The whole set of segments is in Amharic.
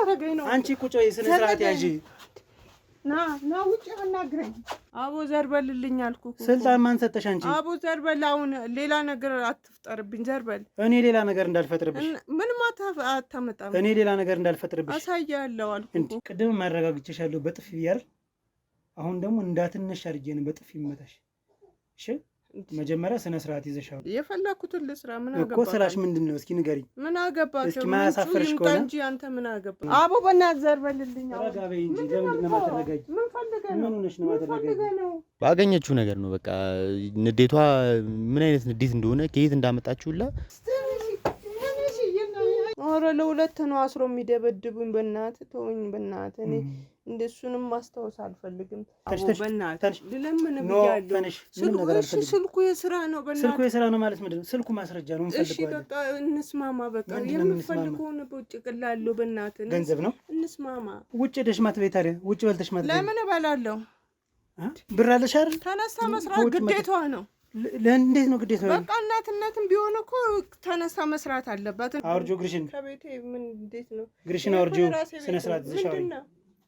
ልታረገኝ ነው? አንቺ ቁጭ በይ፣ ስነ ስርዓት ያዢ። ና ውጭ አናግረኝ። አቦ ዘርበልልኝ አልኩህ እኮ። ስልጣን ማን ሰጠሽ አንቺ? አቦ ዘርበል። አሁን ሌላ ነገር አትፍጠርብኝ። ዘርበል። እኔ ሌላ ነገር እንዳልፈጥርብሽ። ምንም አታመጣም። እኔ ሌላ ነገር እንዳልፈጥርብሽ አሳያለሁ አልኩህ እኮ። ቅድም ማረጋግጬሻለሁ በጥፊ ብያለሁ። አሁን ደግሞ እንዳትነሽ አድርጌ ነው በጥፊ መታሽ። እሺ መጀመሪያ ስነ ስርዓት ይዘሻው። የፈለኩትን ልስራ። ምን አገባ እኮ ስራሽ ምንድነው? እስኪ ንገሪኝ። ምን አገባ? እስኪ ማያሳፍርሽ ከሆነ እንጂ አንተ ምን አገባ? አቦ በእናትህ ዘርበልልኝ። አረጋበይ እንጂ ለምንድን ነው ማተረጋጊ? ምን ፈልገህ ነው? ምን ሆነሽ ነው ማተረጋጊ? ባገኘችው ነገር ነው በቃ። ንዴቷ ምን አይነት ንዴት እንደሆነ ከየት እንዳመጣችውላ። ኧረ ለሁለት ነው አስሮ የሚደበድቡኝ። በእናትህ ተወኝ፣ በእናትህ እኔ እንደሱንም ማስታወስ አልፈልግም። አቦ በእናትህ ልለምን ብያለሁ። ስልኩ የስራ ነው። በእናትህ ስልኩ የስራ ነው ማለት ምንድን ነው? ስልኩ ማስረጃ ነው። እሺ በቃ እንስማማ። በቃ የምፈልገውን በውጭ ቅላለሁ። በእናትህ ገንዘብ ነው። እንስማማ። ውጭ ሄደሽ ማትበይ ታዲያ? ውጭ በልተሽ ማትበይ? ለምን እበላለሁ? ብር አለሽ አይደል? ተነስታ መስራት ግዴታዋ ነው። ለእንዴት ነው ግዴታዋ? በቃ እናትነትም ቢሆን እኮ ተነስታ መስራት አለባት። አውርጆ ግርሽን ከቤቴ ምን እንዴት ነው? ግርሽን አውርጆ ስነ ስርዓት ይዘሻው።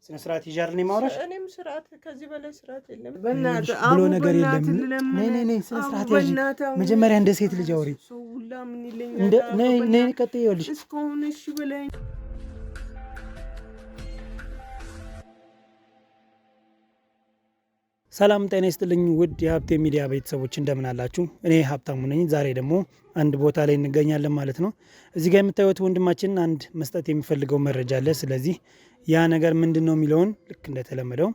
ስነ ስርዓት ይዣር ነው ማውራሽ። እኔም ስርዓት ከዚህ በላይ ስርዓት የለም። በእናትህ ብሎ ነገር የለም። ነይ ስነ ስርዓት ያዥ። መጀመሪያ እንደ ሴት ልጅ አውሪ። ሁላ ምን ይለኛል? ነይ ቀጥይ። ይኸውልሽ እስካሁን እሺ ብለኝ ሰላም ጤና ይስጥልኝ ውድ የሀብቴ ሚዲያ ቤተሰቦች እንደምን አላችሁ? እኔ ሀብታሙ ነኝ። ዛሬ ደግሞ አንድ ቦታ ላይ እንገኛለን ማለት ነው። እዚህ ጋር የምታዩት ወንድማችን አንድ መስጠት የሚፈልገው መረጃ አለ። ስለዚህ ያ ነገር ምንድን ነው የሚለውን ልክ እንደተለመደው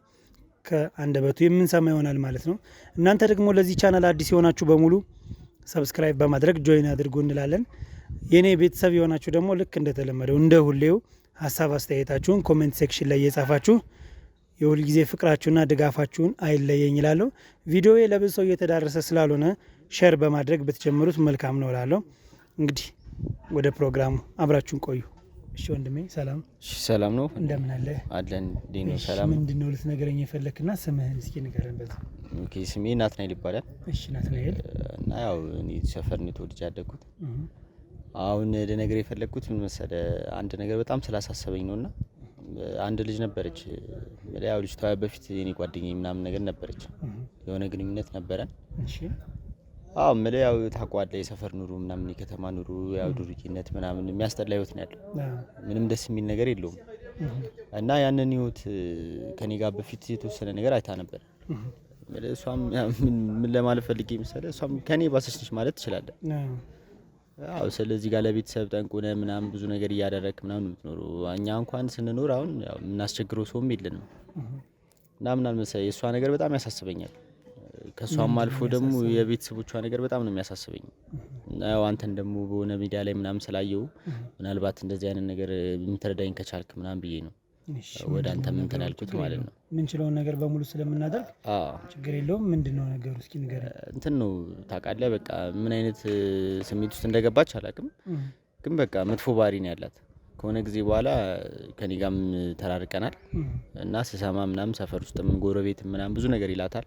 ከአንደበቱ የምንሰማ ይሆናል ማለት ነው። እናንተ ደግሞ ለዚህ ቻናል አዲስ የሆናችሁ በሙሉ ሰብስክራይብ በማድረግ ጆይን አድርጉ እንላለን። የኔ ቤተሰብ የሆናችሁ ደግሞ ልክ እንደተለመደው እንደ ሁሌው ሀሳብ አስተያየታችሁን ኮሜንት ሴክሽን ላይ እየጻፋችሁ የሁል ጊዜ ፍቅራችሁና ድጋፋችሁን አይለየኝ እላለሁ። ቪዲዮዬ ለብዙ ሰው እየተዳረሰ ስላልሆነ ሼር በማድረግ ብትጀምሩት መልካም ነው እላለሁ። እንግዲህ ወደ ፕሮግራሙ አብራችሁን ቆዩ። እሺ ወንድሜ ሰላም። እሺ ሰላም ነው። እንደምን አለ? አለን ዲኖ ሰላም። ምንድነው ልትነግረኝ የፈለክና ስምህን እስኪ ንገረን በዛ። ኦኬ ስሜ ናትናኤል ይባላል። እሺ ናትናኤል። እና ያው እኔ ሰፈር ነው ተወልጄ ያደግኩት። አሁን ልነግርህ የፈለኩት ምን መሰለህ፣ አንድ ነገር በጣም ስላሳሰበኝ ነውና አንድ ልጅ ነበረች። ያው ልጅቷ በፊት የኔ ጓደኛዬ ምናምን ነገር ነበረች። የሆነ ግንኙነት ነበረን። እሺ አዎ ማለት ያው ታውቀዋለህ፣ የሰፈር ኑሮ ምናምን የከተማ ኑሮ ያው ዱርዬነት ምናምን የሚያስጠላ ህይወት ነው ያለው። ምንም ደስ የሚል ነገር የለውም። እና ያንን ህይወት ከኔ ጋር በፊት የተወሰነ ነገር አይታ ነበር። እሷም ምን ለማለት ፈልጌ መሰለህ፣ እሷም ከኔ ባሰች ነች ማለት ትችላለህ። አዎ ስለዚህ ጋር ለቤተሰብ ጠንቁነ ምናምን ብዙ ነገር እያደረክ ምናምን የምትኖሩ፣ እኛ እንኳን ስንኖር አሁን ያው የምናስቸግረው ሰውም የለንም። እና ምናምን መሰለህ የእሷ ነገር በጣም ያሳስበኛል። ከሷም አልፎ ደግሞ የቤተሰቦቿ ነገር በጣም ነው የሚያሳስበኝ። እና ያው አንተን ደግሞ በሆነ ሚዲያ ላይ ምናምን ስላየው ምናልባት እንደዚህ አይነት ነገር የምትረዳኝ ከቻልክ ምናምን ብዬ ነው ወደ አንተ ምን ተላልኩት ማለት ነው። ምንችለውን ነገር በሙሉ ስለምናደርግ ችግር የለውም። ምንድነው ነገሩ እስኪ ንገረኝ። እንትን ነው ታውቃለህ፣ በቃ ምን አይነት ስሜት ውስጥ እንደገባች አላውቅም፣ ግን በቃ መጥፎ ባህሪ ነው ያላት። ከሆነ ጊዜ በኋላ ከኔ ጋርም ተራርቀናል እና ስሰማ ምናምን ሰፈር ውስጥ ምን ጎረቤት ምናምን ብዙ ነገር ይላታል።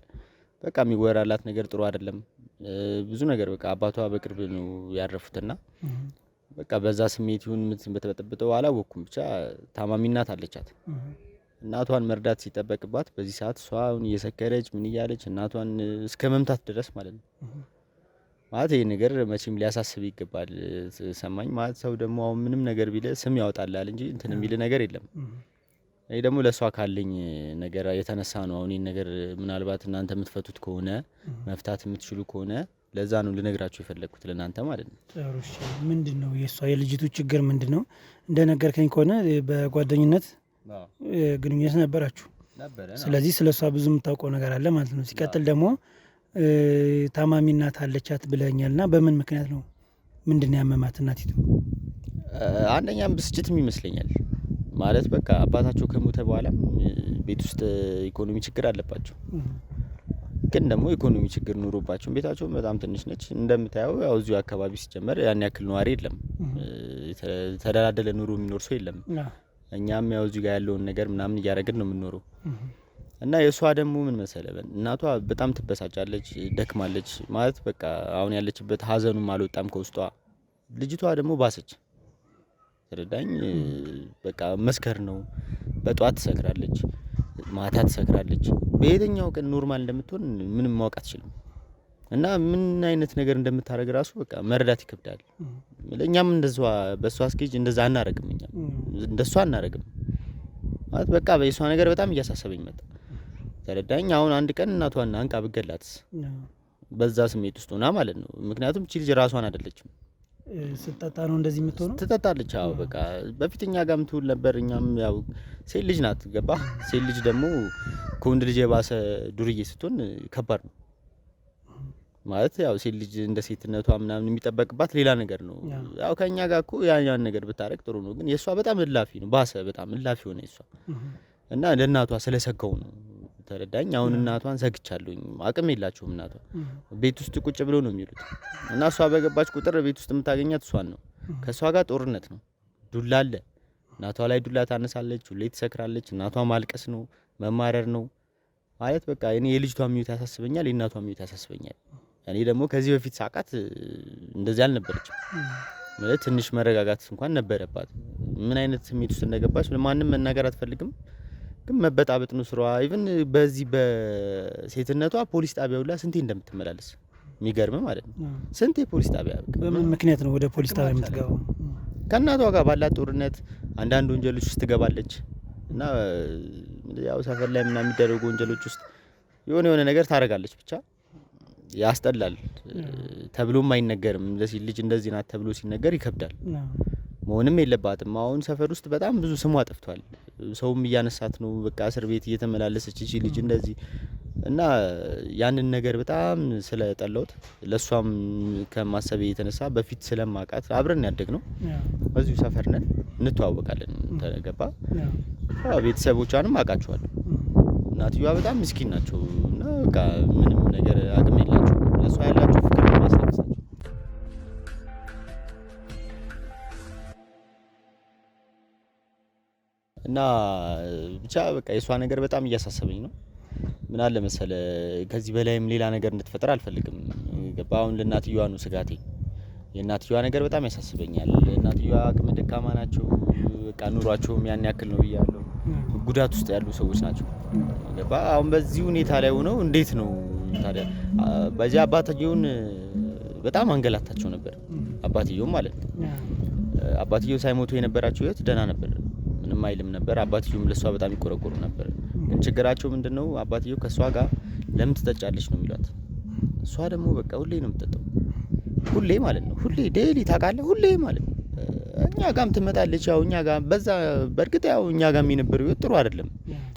በቃ የሚወራላት ነገር ጥሩ አይደለም። ብዙ ነገር በቃ አባቷ በቅርብ ነው ያረፉትና በቃ በዛ ስሜት ይሁን በተበጠበጠው አላወኩም፣ ብቻ ታማሚ እናት አለቻት። እናቷን መርዳት ሲጠበቅባት በዚህ ሰዓት እሷ አሁን እየሰከረች ምን እያለች እናቷን እስከ መምታት ድረስ ማለት ነው። ማለት ይሄ ነገር መቼም ሊያሳስብ ይገባል። ሰማኝ ማለት ሰው ደግሞ አሁን ምንም ነገር ቢለ ስም ያወጣላል እንጂ እንትን የሚል ነገር የለም። እኔ ደግሞ ለሷ ካለኝ ነገር የተነሳ ነው አሁን ይሄን ነገር ምናልባት እናንተ የምትፈቱት ከሆነ መፍታት የምትችሉ ከሆነ ለዛ ነው ልነግራችሁ የፈለኩት ለናንተ ማለት ነው። ጥሩ እሺ። ምንድነው የሷ የልጅቱ ችግር ምንድነው? እንደነገርከኝ ከሆነ በጓደኝነት ግንኙነት ነበራችሁ ነበር። ስለዚህ ስለሷ ብዙ የምታውቀው ነገር አለ ማለት ነው። ሲቀጥል ደግሞ ታማሚ እናት አለቻት ብለኛልና በምን ምክንያት ነው? ምንድነው ያመማት እናቲቱ? አንደኛም ብስጭትም ይመስለኛል። ማለት በቃ አባታቸው ከሞተ በኋላ ቤት ውስጥ ኢኮኖሚ ችግር አለባቸው። ግን ደግሞ ኢኮኖሚ ችግር ኑሮባቸው ቤታቸው በጣም ትንሽ ነች። እንደምታየው ያው እዚሁ አካባቢ ሲጀመር ያን ያክል ነዋሪ የለም። ተደላደለ ኑሮ የሚኖር ሰው የለም። እኛም ያው እዚሁ ጋር ያለውን ነገር ምናምን እያደረግን ነው የምንኖረው። እና የሷ ደግሞ ምን መሰለህ፣ እናቷ በጣም ትበሳጫለች፣ ደክማለች። ማለት በቃ አሁን ያለችበት ሀዘኑም አልወጣም ከውስጧ። ልጅቷ ደግሞ ባሰች። ተረዳኝ። በቃ መስከር ነው። በጧት ትሰክራለች፣ ማታ ትሰክራለች። በየትኛው ቀን ኖርማል እንደምትሆን ምንም ማወቅ አትችልም። እና ምን አይነት ነገር እንደምታደርግ ራሱ በቃ መረዳት ይከብዳል። ለኛም እንደሷ በሷ ስኬጅ እንደዛ አናረግም፣ እኛም እንደሷ አናረግም ማለት በቃ በሷ ነገር በጣም እያሳሰበኝ መጣ። ተረዳኝ። አሁን አንድ ቀን እናቷን አንቃ ብገላትስ በዛ ስሜት ውስጥ ሆና ማለት ነው። ምክንያቱም እቺ ልጅ ራሷን አይደለችም። ስትጠጣ ነው እንደዚህ የምትሆነው። ትጠጣለች። አዎ በቃ በፊት እኛ ጋርም ትውል ነበር። እኛም ያው ሴት ልጅ ናት፣ ገባ። ሴት ልጅ ደግሞ ከወንድ ልጅ የባሰ ዱርዬ ስትሆን ከባድ ነው ማለት። ያው ሴት ልጅ እንደ ሴትነቷ ምናምን የሚጠበቅባት ሌላ ነገር ነው። ያው ከኛ ጋር እኮ ያን ነገር ብታረግ ጥሩ ነው፣ ግን የሷ በጣም እላፊ ነው። ባሰ፣ በጣም እላፊ ሆነ የሷ እና ለእናቷ ስለሰጋው ነው። ተረዳኝ። አሁን እናቷን ሰግቻለሁኝ። አቅም የላቸውም። እናቷ ቤት ውስጥ ቁጭ ብሎ ነው የሚሉት እና እሷ በገባች ቁጥር ቤት ውስጥ የምታገኛት እሷን ነው። ከእሷ ጋር ጦርነት ነው። ዱላ አለ። እናቷ ላይ ዱላ ታነሳለች፣ ሁሌ ትሰክራለች። እናቷ ማልቀስ ነው፣ መማረር ነው ማለት በቃ እኔ የልጅቷ ሚዩት ያሳስበኛል፣ የእናቷ ሚዩት ያሳስበኛል። እኔ ደግሞ ከዚህ በፊት ሳቃት እንደዚህ አልነበረችም ማለት ትንሽ መረጋጋት እንኳን ነበረባት። ምን አይነት ስሜት ውስጥ እንደገባች ማንም መናገር አትፈልግም፣ ግን መበጣበጥ ነው ስራዋ። ኢቭን በዚህ በሴትነቷ ፖሊስ ጣቢያ ሁላ ስንቴ እንደምትመላለስ የሚገርም ማለት ነው። ስንቴ ፖሊስ ጣቢያ። በምን ምክንያት ነው ወደ ፖሊስ ጣቢያ የምትገባው? ከእናቷ ጋር ባላት ጦርነት አንዳንድ ወንጀሎች ውስጥ ትገባለች እና ያው ሰፈር ላይ ምናምን የሚደረጉ ወንጀሎች ውስጥ የሆነ ነገር ታደርጋለች። ብቻ ያስጠላል። ተብሎም አይነገርም። እንደዚህ ልጅ እንደዚህ ናት ተብሎ ሲነገር ይከብዳል። መሆንም የለባትም። አሁን ሰፈር ውስጥ በጣም ብዙ ስሟ ጠፍቷል። ሰውም እያነሳት ነው። በቃ እስር ቤት እየተመላለሰች እቺ ልጅ እንደዚህ እና ያንን ነገር በጣም ስለጠላሁት ለሷም ከማሰብ የተነሳ በፊት ስለማቃት አብረን ያደግ ነው። በዚሁ ሰፈር ነን፣ እንተዋወቃለን። ተገባ። ቤተሰቦቿንም አውቃቸዋለሁ። እናትየዋ በጣም ምስኪን ናቸው እና በቃ ምንም ነገር አቅም የላቸው። ለሷ ያላቸው ፍቅር ማስለቅሳቸው እና ብቻ በቃ የሷ ነገር በጣም እያሳሰበኝ ነው። ምን አለ መሰለ ከዚህ በላይም ሌላ ነገር እንድትፈጠር አልፈልግም። ገባ። አሁን ለእናትየዋ ነው ስጋቴ። የእናትየዋ ነገር በጣም ያሳስበኛል። እናትየዋ አቅመ ደካማ ናቸው። በቃ ኑሯቸውም ያን ያክል ነው ብያለሁ። ጉዳት ውስጥ ያሉ ሰዎች ናቸው። ገባ። አሁን በዚህ ሁኔታ ላይ ሆነው እንዴት ነው ታዲያ? በዚህ አባትየውን በጣም አንገላታቸው ነበር። አባትየው ማለት ነው። አባትየው ሳይሞቱ የነበራቸው ህይወት ደህና ነበር፣ ምንም አይልም ነበር። አባትየውም ለሷ በጣም ይቆረቆሩ ነበር። ግን ችግራቸው ምንድነው? አባትየው ከሷ ጋር ለምን ትጠጫለች ነው የሚሏት። እሷ ደግሞ በቃ ሁሌ ነው የምትጠጣው፣ ሁሌ ማለት ነው። ሁሌ ዴይሊ ታውቃለህ፣ ሁሌ ማለት ነው። እኛ ጋርም ትመጣለች። ያው እኛ ጋር በዛ በእርግጥ ያው እኛ ጋር የነበረው ህይወት ጥሩ አይደለም።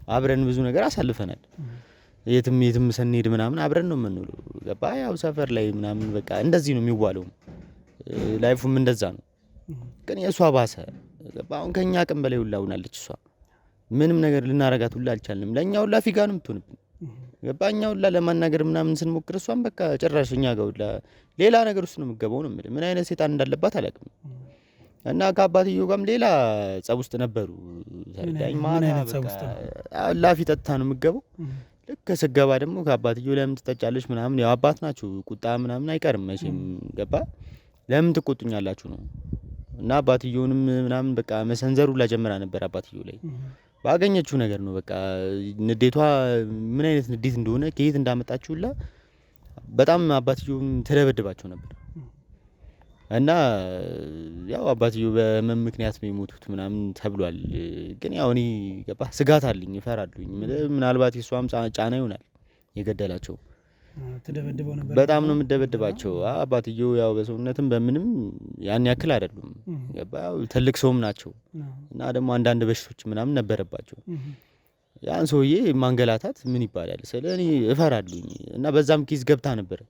አብረን ብዙ ነገር አሳልፈናል። የትም ስንሄድ ምናምን አብረን ነው የምንውለው። ገባ። ያው ሰፈር ላይ ምናምን በቃ እንደዚህ ነው የሚዋለው። ላይፉም እንደዛ ነው። ግን የሷ ባሰ። ገባ። አሁን ከኛ አቅም በላይ ሁላ ሆናለች እሷ። ምንም ነገር ልናረጋት ሁላ አልቻልንም። ለኛ ሁላ ፊጋ ነው የምትሆንብን። ገባ። እኛ ሁላ ለማናገር ምናምን ስንሞክር እሷን በቃ ጭራሽ እኛ ጋር ሁላ ሌላ ነገር ውስጥ ነው የምትገባው ነው የምልህ። ምን አይነት ሴጣን እንዳለባት አላውቅም። እና ከአባትየው ጋርም ሌላ ጸብ ውስጥ ነበሩ። ታዲያኝ ማታ በቃ ላፊ ጠጥታ ነው የምትገባው። ልክ ስገባ ደግሞ ከአባትየው ለምን ትጠጫለች ምናምን፣ ያው አባት ናቸው፣ ቁጣ ምናምን አይቀርም መቼም። ገባ። ለምን ትቆጡኛላችሁ ነው። እና አባትየውንም ምናምን በቃ መሰንዘሩ ላይ ጀምራ ነበር። አባትየው ላይ ባገኘችው ነገር ነው በቃ ንዴቷ ምን አይነት ንዴት እንደሆነ ከየት እንዳመጣችውላ በጣም አባትየውም ተደበድባቸው ነበር። እና ያው አባትየው በምን ምክንያት ነው የሞቱት ምናምን ተብሏል። ግን ያው እኔ ገባ ስጋት አለኝ፣ እፈራለሁኝ። ምናልባት የሷም ጫና ይሆናል የገደላቸው። ተደበድበው ነበር። በጣም ነው የምደበድባቸው። አባትየው ያው በሰውነትም በምንም ያን ያክል አይደሉም። ገባ። ትልቅ ሰውም ናቸው እና ደግሞ አንዳንድ በሽቶች ምናምን ነበረባቸው። ያን ሰውዬ ማንገላታት ምን ይባላል? ስለኔ እፈራለሁኝ። እና በዛም ኪስ ገብታ ነበር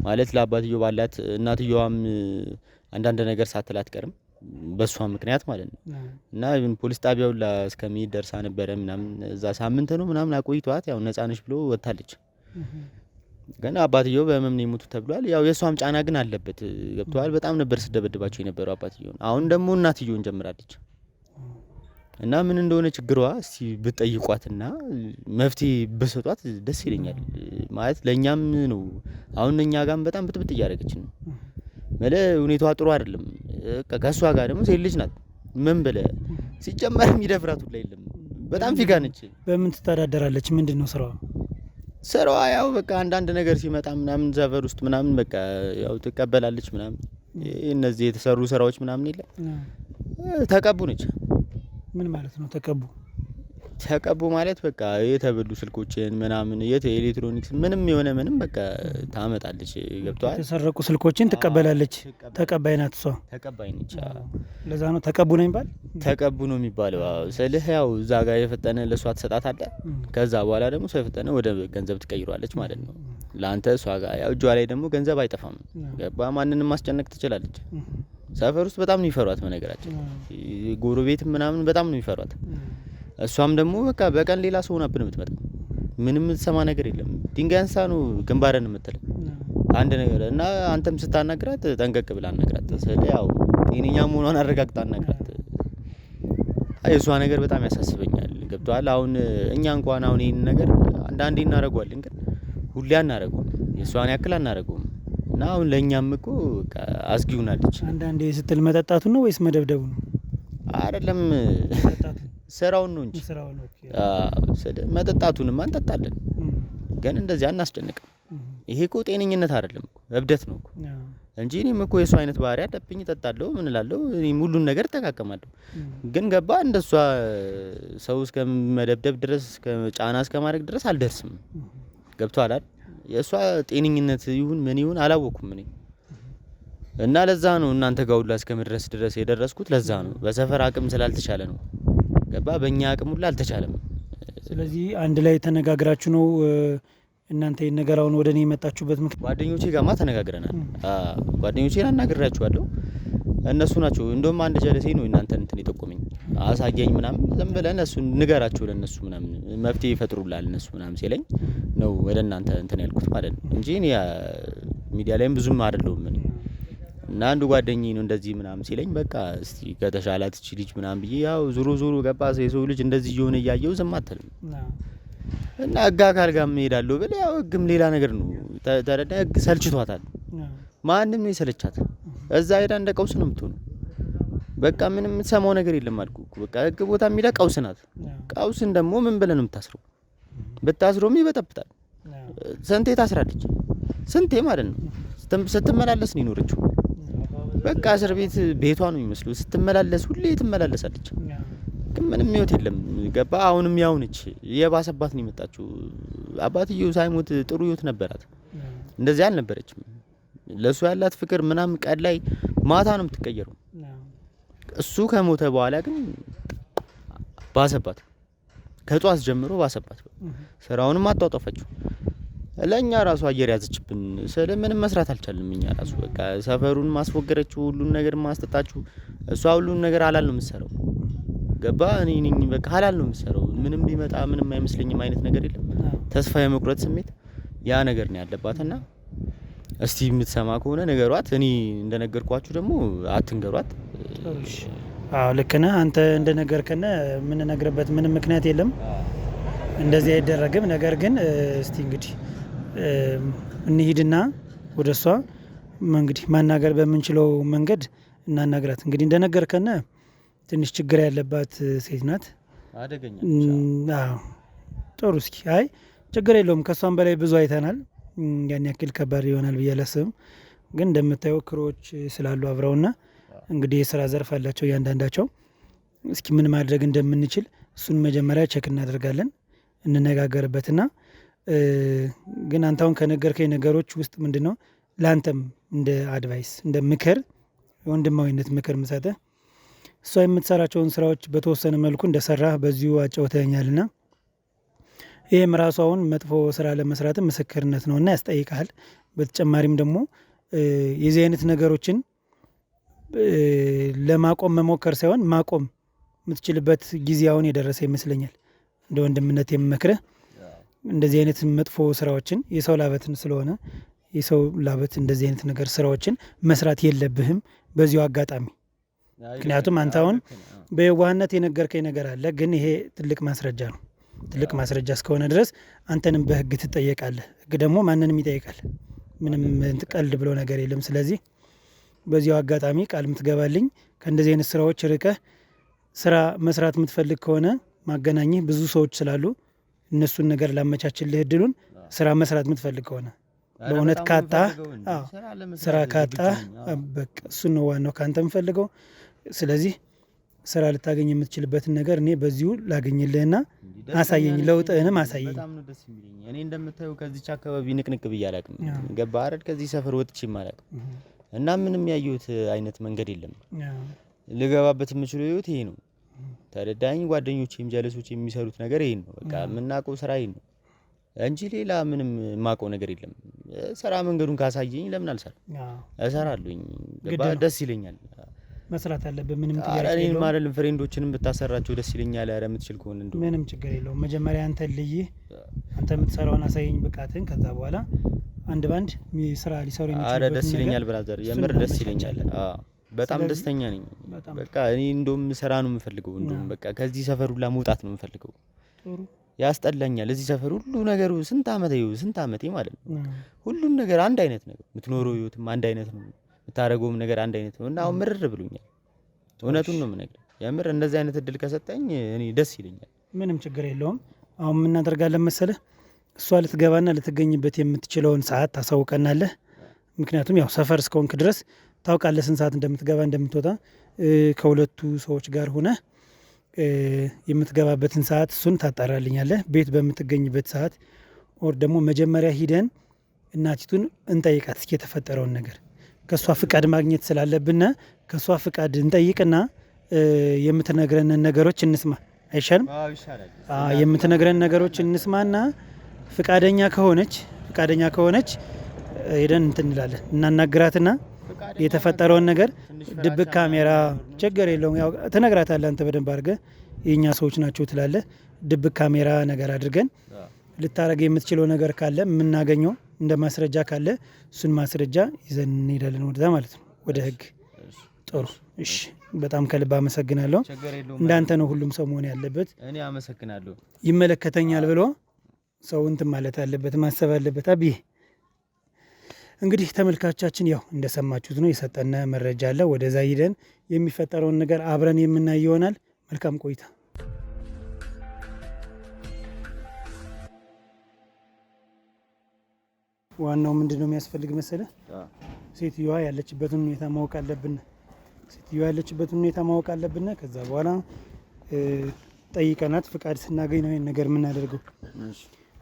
ማለት ለአባትየው ባላት። እናትየዋም አንዳንድ ነገር ሳትላት ቀርም በሷ ምክንያት ማለት ነው። እና ፖሊስ ጣቢያው እስከሚሄድ ደርሳ ነበረ ምናምን። እዛ ሳምንት ነው ምናምን አቆይቷት ያው ነፃ ነሽ ብሎ ወጣለች። ግን አባትየው በህመም ነው የሞቱት ተብሏል። ያው የሷም ጫና ግን አለበት። ገብተዋል። በጣም ነበር ስደበድባቸው የነበረው አባትየውን። አሁን ደግሞ እናትየውን ጀምራለች። እና ምን እንደሆነ ችግሯ እስቲ ብትጠይቋትና መፍትሄ ብሰጧት ደስ ይለኛል። ማለት ለኛም ነው። አሁን እኛ ጋርም በጣም ብጥብጥ እያደረገች ነው። ሁኔታዋ ጥሩ አይደለም። ከሷ ጋር ደግሞ ሴት ልጅ ናት። ምን ብለህ ሲጀመር የሚደፍራት ሁላ የለም። በጣም ፊጋ ነች። በምን ትተዳደራለች? ምንድነው ስራዋ? ያው በቃ አንዳንድ ነገር ሲመጣ ምናምን ሰፈር ውስጥ ምናምን በቃ ያው ትቀበላለች ምናምን። እነዚህ የተሰሩ ስራዎች ምናምን የለም። ተቀቡ ነች። ምን ማለት ነው ተቀቡ ማለት በቃ የተበሉ ስልኮችን ምናምን የኤሌክትሮኒክስ ምንም የሆነ ምንም በቃ ታመጣለች። ገብቷል? የተሰረቁ ስልኮችን ትቀበላለች። ተቀባይ ናት እሷ። ተቀባይ ነች። ለዛ ነው ተቀቡ ነው የሚባል። ተቀቡ ነው የሚባለው። ስልህ ያው እዛ ጋር የፈጠነ ለእሷ ትሰጣታለህ። ከዛ በኋላ ደግሞ ሰው የፈጠነ ወደ ገንዘብ ትቀይሯለች ማለት ነው ለአንተ። እሷ ጋር ያው እጇ ላይ ደግሞ ገንዘብ አይጠፋም። ገባ? ማንንም ማስጨነቅ ትችላለች። ሰፈር ውስጥ በጣም ነው የሚፈሯት። በነገራችን ጎረቤት ምናምን በጣም ነው የሚፈሯት። እሷም ደግሞ በቃ በቀን ሌላ ሰው ሆናብን የምትመጣው። ምንም የምትሰማ ነገር የለም። ድንጋይ አንሳ ነው ግንባርን የምትለው አንድ ነገር እና አንተም ስታናግራት ጠንቀቅ ብላ አናግራት። ስለ ያው ጤነኛ መሆኗን አረጋግጣ አናግራት። እሷ ነገር በጣም ያሳስበኛል። ገብቶሃል? አሁን እኛ እንኳን አሁን ይሄን ነገር አንዳንዴ እናደርገዋለን፣ ግን ሁሌ አናደርገውም። የእሷን ያክል አናደርገውም። እና አሁን ለእኛም እኮ አስጊ ሆናለች። አንዳንዴ ስትል መጠጣቱ ነው ወይስ መደብደቡ ነው? አይደለም ስራውን ነው እንጂ መጠጣቱንም አንጠጣለን፣ ግን እንደዚህ አናስጨንቅም። ይሄ እኮ ጤነኝነት አይደለም እኮ እብደት ነው እኮ እንጂ እኔም እኮ የእሷ አይነት ባህሪ አለብኝ። እጠጣለሁ፣ ምን እላለሁ፣ እኔም ሁሉን ነገር እጠቃቀማለሁ። ግን ገባ እንደሷ ሰው እስከ መደብደብ ድረስ ጫና እስከ ማድረግ ድረስ አልደርስም። ገብቶሃል አይደል? የእሷ ጤነኝነት ይሁን ምን ይሁን አላወኩም እኔ እና ለዛ ነው እናንተ ጋር ሁላ እስከ መድረስ ድረስ የደረስኩት። ለዛ ነው በሰፈር አቅም ስላልተቻለ ነው። ገባ? በእኛ አቅም ሁላ አልተቻለም። ስለዚህ አንድ ላይ ተነጋግራችሁ ነው እናንተ የነገራውን ወደ እኔ የመጣችሁበት? ጓደኞቼ ጋማ ተነጋግረናል። ጓደኞቼን አናግራችኋለሁ። እነሱ ናቸው እንደውም አንድ ጀለሴ ነው እናንተን እንትን የጠቆመኝ አሳያኝ ምናምን። ዝም ብለህ እነሱ ንገራቸው ለእነሱ ምናምን መፍትሄ ይፈጥሩላል እነሱ ምናምን ሲለኝ ነው ወደ እናንተ እንትን ያልኩት ማለት ነው እንጂ እኔ ሚዲያ ላይም ብዙም አይደለሁም እኔ። እና አንዱ ጓደኛዬ ነው እንደዚህ ምናምን ሲለኝ በቃ እስቲ ከተሻላት እቺ ልጅ ምናምን ብዬ ያው ዙሩ ገባ የሰው ልጅ እንደዚህ እየሆነ እያየው ዝም አትልም። እና ህግ አካል ጋር እሄዳለሁ ብል ያው ህግም ሌላ ነገር ነው። ተረዳ? ህግ ሰልችቷታል። ማንም ነው የሰለቻት። እዛ ሄዳ እንደ ቀውስ ነው የምትሆነው። በቃ ምንም የምትሰማው ነገር የለም አልኩህ እኮ። በቃ ህግ ቦታ የሚላ ቀውስ ናት። ቀውስን ደግሞ ምን ብለህ ነው የምታስረው? ብታስሮም ይበጠብጣል። ስንቴ ታስራለች? ስንቴ ማለት ነው ስትመላለስ ነው የኖረችው። በቃ እስር ቤት ቤቷ ነው የሚመስለው። ስትመላለስ ሁሌ ትመላለሳለች። ግን ምንም ህይወት የለም። ገባ? አሁንም ያው ነች። የባሰባት ነው የመጣችው። አባትየው ሳይሞት ጥሩ ህይወት ነበራት። እንደዚህ አልነበረችም። ለሱ ያላት ፍቅር ምናምን ቀን ላይ ማታ ነው የምትቀየረው። እሱ ከሞተ በኋላ ግን ባሰባት። ከጧት ጀምሮ ባሰባት። ስራውንም አጣጣፈችው። ለኛ ራሱ አየር ያዘችብን። ምንም መስራት አልቻልንም እኛ ራሱ። በቃ ሰፈሩን ማስወገረችው፣ ሁሉን ነገር ማስጠጣችሁ። እሷ ሁሉን ነገር ሐላል ነው የምትሰራው። ገባ? እኔ በቃ ሐላል ነው የምትሰራው። ምንም ቢመጣ ምንም አይመስለኝም አይነት ነገር የለም። ተስፋ የመቁረጥ ስሜት ያ ነገር ነው ያለባትና እስቲ የምትሰማ ከሆነ ነገሯት። እኔ እንደነገርኳችሁ ደግሞ አትንገሯት። አዎ ልክ ነህ አንተ እንደነገርከነ ምን ነግረበት ምንም ምክንያት የለም። እንደዚህ አይደረግም። ነገር ግን እስቲ እንግዲህ እንሂድና ወደሷ እንግዲህ ማናገር በምንችለው መንገድ እናናግራት። እንግዲህ እንደነገርከነ ትንሽ ችግር ያለባት ሴት ናት። አደገኛ። አዎ ጥሩ። እስኪ አይ ችግር የለውም። ከሷም በላይ ብዙ አይተናል። ያን ያክል ከባድ ይሆናል ብዬ አላስብም። ግን እንደምታየው ክሮች ስላሉ አብረውና እንግዲህ የስራ ዘርፍ አላቸው እያንዳንዳቸው። እስኪ ምን ማድረግ እንደምንችል እሱን መጀመሪያ ቼክ እናደርጋለን፣ እንነጋገርበትና ግን አንተ አሁን ከነገርከኝ ነገሮች ውስጥ ምንድነው ለአንተም እንደ አድቫይስ እንደ ምክር የወንድማዊነት ምክር ምሰጥህ እሷ የምትሰራቸውን ስራዎች በተወሰነ መልኩ እንደሰራህ በዚሁ አጫውተኛልና ይህም ራሱ አሁን መጥፎ ስራ ለመስራት ምስክርነት ነውና ያስጠይቃል። በተጨማሪም ደግሞ የዚህ አይነት ነገሮችን ለማቆም መሞከር ሳይሆን ማቆም የምትችልበት ጊዜ አሁን የደረሰ ይመስለኛል። እንደ ወንድምነት የምመክርህ እንደዚህ አይነት መጥፎ ስራዎችን የሰው ላበትን ስለሆነ የሰው ላበት እንደዚህ አይነት ነገር ስራዎችን መስራት የለብህም በዚሁ አጋጣሚ። ምክንያቱም አንተ አሁን በየዋህነት የነገርከኝ ነገር አለ፣ ግን ይሄ ትልቅ ማስረጃ ነው። ትልቅ ማስረጃ እስከሆነ ድረስ አንተንም በህግ ትጠየቃለህ። ህግ ደግሞ ማንንም ይጠይቃል። ምንም ቀልድ ብሎ ነገር የለም። ስለዚህ በዚሁ አጋጣሚ ቃል ምትገባልኝ ከእንደዚህ አይነት ስራዎች ርቀህ ስራ መስራት የምትፈልግ ከሆነ ማገናኘህ ብዙ ሰዎች ስላሉ እነሱን ነገር ላመቻችልህ እድሉን ስራ መስራት የምትፈልግ ከሆነ በእውነት ካጣ ስራ ካጣ በቃ እሱን ነው ዋናው ካንተ የምፈልገው። ስለዚህ ስራ ልታገኝ የምትችልበትን ነገር እኔ በዚሁ ላገኝልህና አሳየኝ፣ ለውጥህንም አሳየኝ። በጣም ነው ደስ የሚለኝ። እኔ እንደምታየው ከዚች አካባቢ ንቅንቅ ብዬ አላውቅም። ገባህ አይደል? ከዚህ ሰፈር ወጥቼም አላውቅም እና ምንም ያየሁት አይነት መንገድ የለም። ልገባበት የምችለው ህይወት ይሄ ነው። ተረዳኝ። ጓደኞቼም ጀለሶች የሚሰሩት ነገር ይሄን ነው። በቃ የምናውቀው ስራ ይሄን ነው እንጂ ሌላ ምንም የማውቀው ነገር የለም። ስራ መንገዱን ካሳየኝ ለምን አልሰራ? እሰራለሁኝ። ገባህ? ደስ ይለኛል። መስራት አለብህ። ምንም ጥያቄ የለውም። እኔን ማለት ፍሬንዶችንም ብታሰራቸው ደስ ይለኛል። ኧረ የምትችል ከሆነ እንደው ምንም ችግር የለውም። መጀመሪያ አንተ ልይህ፣ አንተ የምትሰራውን አሳየኝ ብቃትን። ከዛ በኋላ አንድ ባንድ ስራ ሊሰሩ የሚችሉበት ነገር። ኧረ ደስ ይለኛል ብራዘር፣ የምር ደስ ይለኛል። በጣም ደስተኛ ነኝ። በቃ እኔ እንደውም ስራ ነው የምፈልገው። እንደውም በቃ ከዚህ ሰፈር ሁላ መውጣት ነው የምፈልገው። ጥሩ ያስጠላኛል እዚህ ሰፈር ሁሉ ነገሩ። ስንት አመቴ ማለት ነው። ሁሉም ነገር አንድ አይነት ነው። የምትኖረው ህይወትም አንድ አይነት ነው። የምታደርገውም ነገር አንድ አይነት ነው እና አሁን ምርር ብሎኛል። እውነቱን ነው የምነግርህ። የምር እንደዚህ አይነት እድል ከሰጠኝ እኔ ደስ ይለኛል። ምንም ችግር የለውም። አሁን ምን እናደርጋለን መሰለህ? እሷ ልትገባና ልትገኝበት የምትችለውን ሰዓት ታሳውቀናለህ። ምክንያቱም ያው ሰፈር እስከሆንክ ድረስ ታውቃለህ ስንት ሰዓት እንደምትገባ እንደምትወጣ። ከሁለቱ ሰዎች ጋር ሆነህ የምትገባበትን ሰዓት እሱን ታጣራልኛለህ። ቤት በምትገኝበት ሰዓት ኦር ደግሞ መጀመሪያ ሂደን እናቲቱን እንጠይቃት እስኪ የተፈጠረውን ነገር ከሷ ፍቃድ ማግኘት ስላለብን ከሷ ፍቃድ እንጠይቅና የምትነግረንን ነገሮች እንስማ። አይሻልም? የምትነግረን ነገሮች እንስማና ፍቃደኛ ከሆነች ሄደን እንትን እንላለን። እናናግራትና የተፈጠረውን ነገር ድብቅ ካሜራ ችግር የለውም። ያው ትነግራታለህ አንተ በደንብ አድርገህ የኛ ሰዎች ናቸው ትላለህ። ድብቅ ካሜራ ነገር አድርገን ልታረገ የምትችለው ነገር ካለ የምናገኘው እንደ ማስረጃ ካለ እሱን ማስረጃ ይዘን እንሄዳለን ወደዛ ማለት ነው፣ ወደ ህግ። ጥሩ እሺ፣ በጣም ከልብ አመሰግናለሁ። እንዳንተ ነው ሁሉም ሰው መሆን ያለበት። እኔ አመሰግናለሁ። ይመለከተኛል ብሎ ሰው እንትን ማለት አለበት፣ ማሰብ አለበት። አብዬ እንግዲህ ተመልካቻችን ያው እንደሰማችሁት ነው፣ የሰጠነ መረጃ አለ። ወደዛ ሂደን የሚፈጠረውን ነገር አብረን የምናይ ይሆናል። መልካም ቆይታ። ዋናው ምንድነው የሚያስፈልግ መሰለህ? ሴትዮዋ ያለችበትን ሁኔታ ማወቅ አለብን። ከዛ በኋላ ጠይቀናት ፍቃድ ስናገኝ ነው ይሄን ነገር የምናደርገው።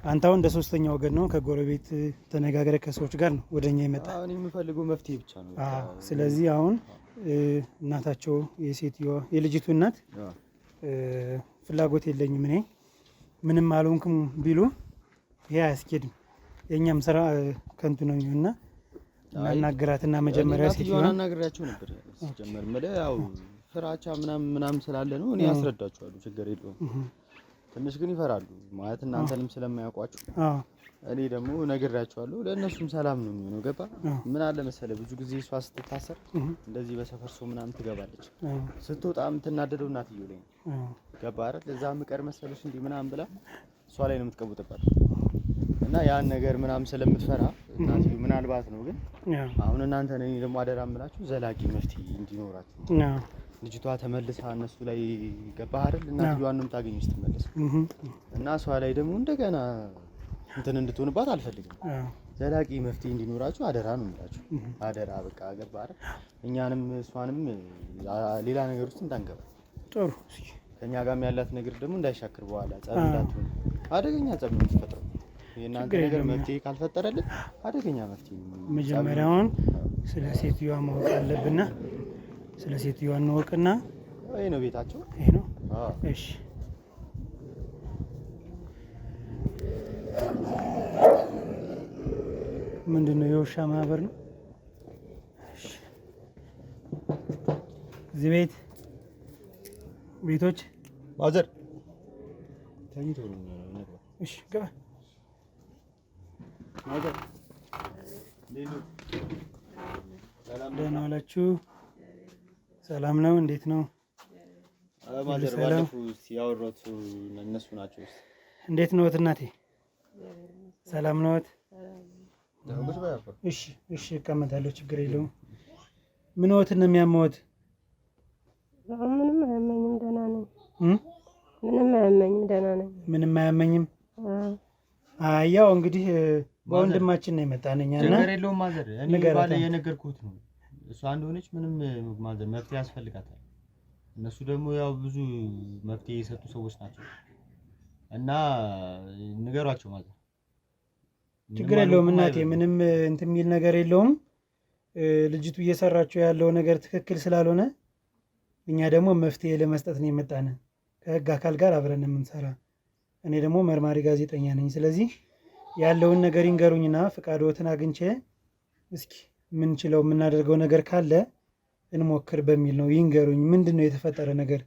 አንተ አሁን እንደ ሶስተኛ ወገን ነው፣ ከጎረቤት ተነጋግረ ከሰዎች ጋር ነው ወደኛ ይመጣ። አሁን የምፈልገው መፍትሄ ብቻ ነው። ስለዚህ አሁን እናታቸው የሴትዮዋ የልጅቱ እናት ፍላጎት የለኝም እኔ ምንም አልሆንኩም ቢሉ ይሄ አያስኬድም። የኛም ስራ ከንቱ ነው እና እናናግራትና መጀመሪያ ሴትዮዋን አናግራቸው ነበር። ሲጀመር ማለት ያው ፍራቻ ምናምን ስላለ ነው። እኔ ያስረዳቸዋለሁ፣ ችግር የለውም። ትንሽ ግን ይፈራሉ ማለት እናንተንም ስለማያውቋችሁ። እኔ ደግሞ ነግራቸዋለሁ። ለእነሱም ሰላም ነው የሚሆነው። ገባ? ምን አለ መሰለህ ብዙ ጊዜ እሷ ስትታሰር እንደዚህ በሰፈር ሰው ምናምን ትገባለች። ስትወጣ የምትናደደው እናትየው ላይ ነው። ገባ አይደል? ለዛ ምቀር መሰለሽ እንዲህ ምናምን ብላ እሷ ላይ ነው የምትቀቡጥባት እና ያን ነገር ምናምን ስለምትፈራ እናትየው ምናልባት ነው። ግን አሁን እናንተ ነኝ ደግሞ አደራ የምላችሁ ዘላቂ መፍትሄ እንዲኖራችሁ። ልጅቷ ተመልሳ እነሱ ላይ ገባ አይደል? እናትየዋን ነው የምታገኙ ስትመለስ እና እሷ ላይ ደግሞ እንደገና እንትን እንድትሆንባት አልፈልግም። ዘላቂ መፍትሄ እንዲኖራችሁ አደራ ነው የምላችሁ። አደራ በቃ ገባ አይደል? እኛንም እሷንም ሌላ ነገር ውስጥ እንዳንገባ። ጥሩ። ከኛ ጋርም ያላት ነገር ደግሞ እንዳይሻክር በኋላ ጸብ እንዳትሆን። አደገኛ ጸብ ነው የምትፈጥረው። የእናንተ ነገር መፍትሄ ካልፈጠረልን አደገኛ መፍትሄ ነው። መጀመሪያውን ስለ ሴትዮዋ ማወቅ አለብና ስለ ሴትዮዋ እንወቅና። ይሄ ነው ቤታቸው። ይሄ ነው። እሺ ምንድነው? የውሻ ማህበር ነው። እዚህ ቤቶች ማዘር ታኝቶ ነው። እሺ ገባ። ማዘር ደህና ዋላችሁ? ሰላም ነው? እንዴት ነው? ማዘር ባለፈው ያወራሁት እነሱ ናቸው። እንዴት ነዎት እናቴ? ሰላም ነዎት? እሺ እቀመጣለሁ፣ ችግር የለውም። ምንዎት ነው የሚያመዎት? ምንም አያመኝም፣ ደህና ነኝ። ምንም አያመኝም፣ ደህና ነኝ። ምንም አያመኝም። ያው እንግዲህ በወንድማችን ነው የመጣነኛ እና ነገር የለውም ማዘር። እኔ ባለ የነገርኩት ነው እሷ እንደሆነች ምንም ማዘር መፍትሄ ያስፈልጋታል። እነሱ ደግሞ ያው ብዙ መፍትሄ የሰጡ ሰዎች ናቸው እና ንገሯቸው ማዘር። ችግር የለውም እናቴ፣ ምንም እንትን የሚል ነገር የለውም። ልጅቱ እየሰራቸው ያለው ነገር ትክክል ስላልሆነ እኛ ደግሞ መፍትሄ ለመስጠት ነው የመጣነ። ከህግ አካል ጋር አብረን የምንሰራ። እኔ ደግሞ መርማሪ ጋዜጠኛ ነኝ። ስለዚህ ያለውን ነገር ይንገሩኝና ፍቃዶትን አግኝቼ እስኪ ምንችለው የምናደርገው ነገር ካለ እንሞክር በሚል ነው። ይንገሩኝ፣ ምንድን ነው የተፈጠረ ነገር?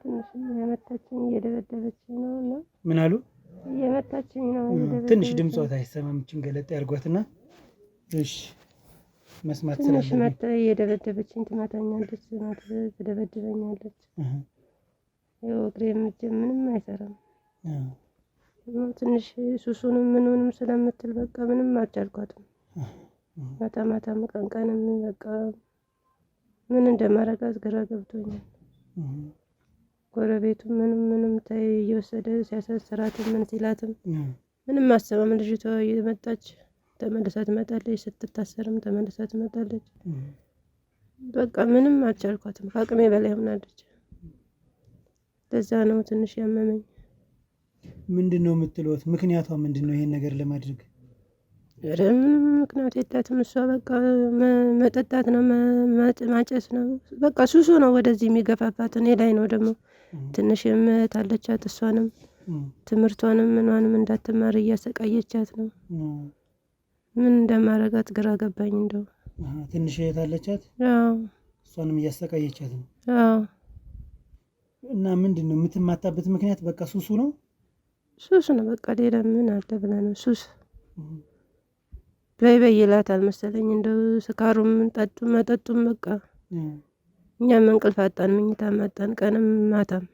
ትንሽ የመታችኝ እየደበደበችኝ ነው እና ምን አሉ? እየመታችኝ ነው። ትንሽ ድምጿት አይሰማም። እችን ገለጥ ያድርጓትና እሺ፣ መስማት ትንሽ ስላለብኝ መታ እየደበደበችኝ ትመታኛለች፣ ትደበድበኛለች። ያው እግሬም እጄም ምንም አይሰራም። ትንሽ ሱሱንም ምኑንም ስለምትል በቃ ምንም አልቻልኳትም። ማታ ማታም ቀን ቀንም በቃ ምን እንደማረጋት ግራ ገብቶኛል። ጎረቤቱ ምንም ታይ እየወሰደ ሲያሳስራትም ምን ሲላትም ምንም አሰማም። ልጅቷ እየመጣች ተመልሳ ትመጣለች፣ ስትታሰርም ተመልሳ ትመጣለች። በቃ ምንም አልቻልኳትም፣ ከአቅሜ በላይ ሆናለች። ለዛ ነው ትንሽ ያመመኝ። ምንድን ነው የምትሉት? ምክንያቷ ምንድን ነው ይሄን ነገር ለማድረግ? ምንም ምክንያት የላትም። እሷ በቃ መጠጣት ነው፣ ማጨስ ነው፣ በቃ ሱሱ ነው ወደዚህ የሚገፋፋት። እኔ ላይ ነው ደግሞ ትንሽ እህት አለቻት፣ እሷንም ትምህርቷንም ምኗንም እንዳትማር እያሰቃየቻት ነው። ምን እንደማረጋት ግራ ገባኝ። እንደው ትንሽ እህት አለቻት፣ እሷንም እያሰቃየቻት ነው። እና ምንድን ነው የምትማታበት ምክንያት? በቃ ሱሱ ነው፣ ሱስ ነው በቃ። ሌላ ምን አለ ብለህ ነው? ሱስ በይ ይላታል መሰለኝ። እንደው ስካሩም መጠጡም በቃ እኛም እንቅልፍ አጣን፣ ምኝታ ማጣን፣ ቀንም ማታም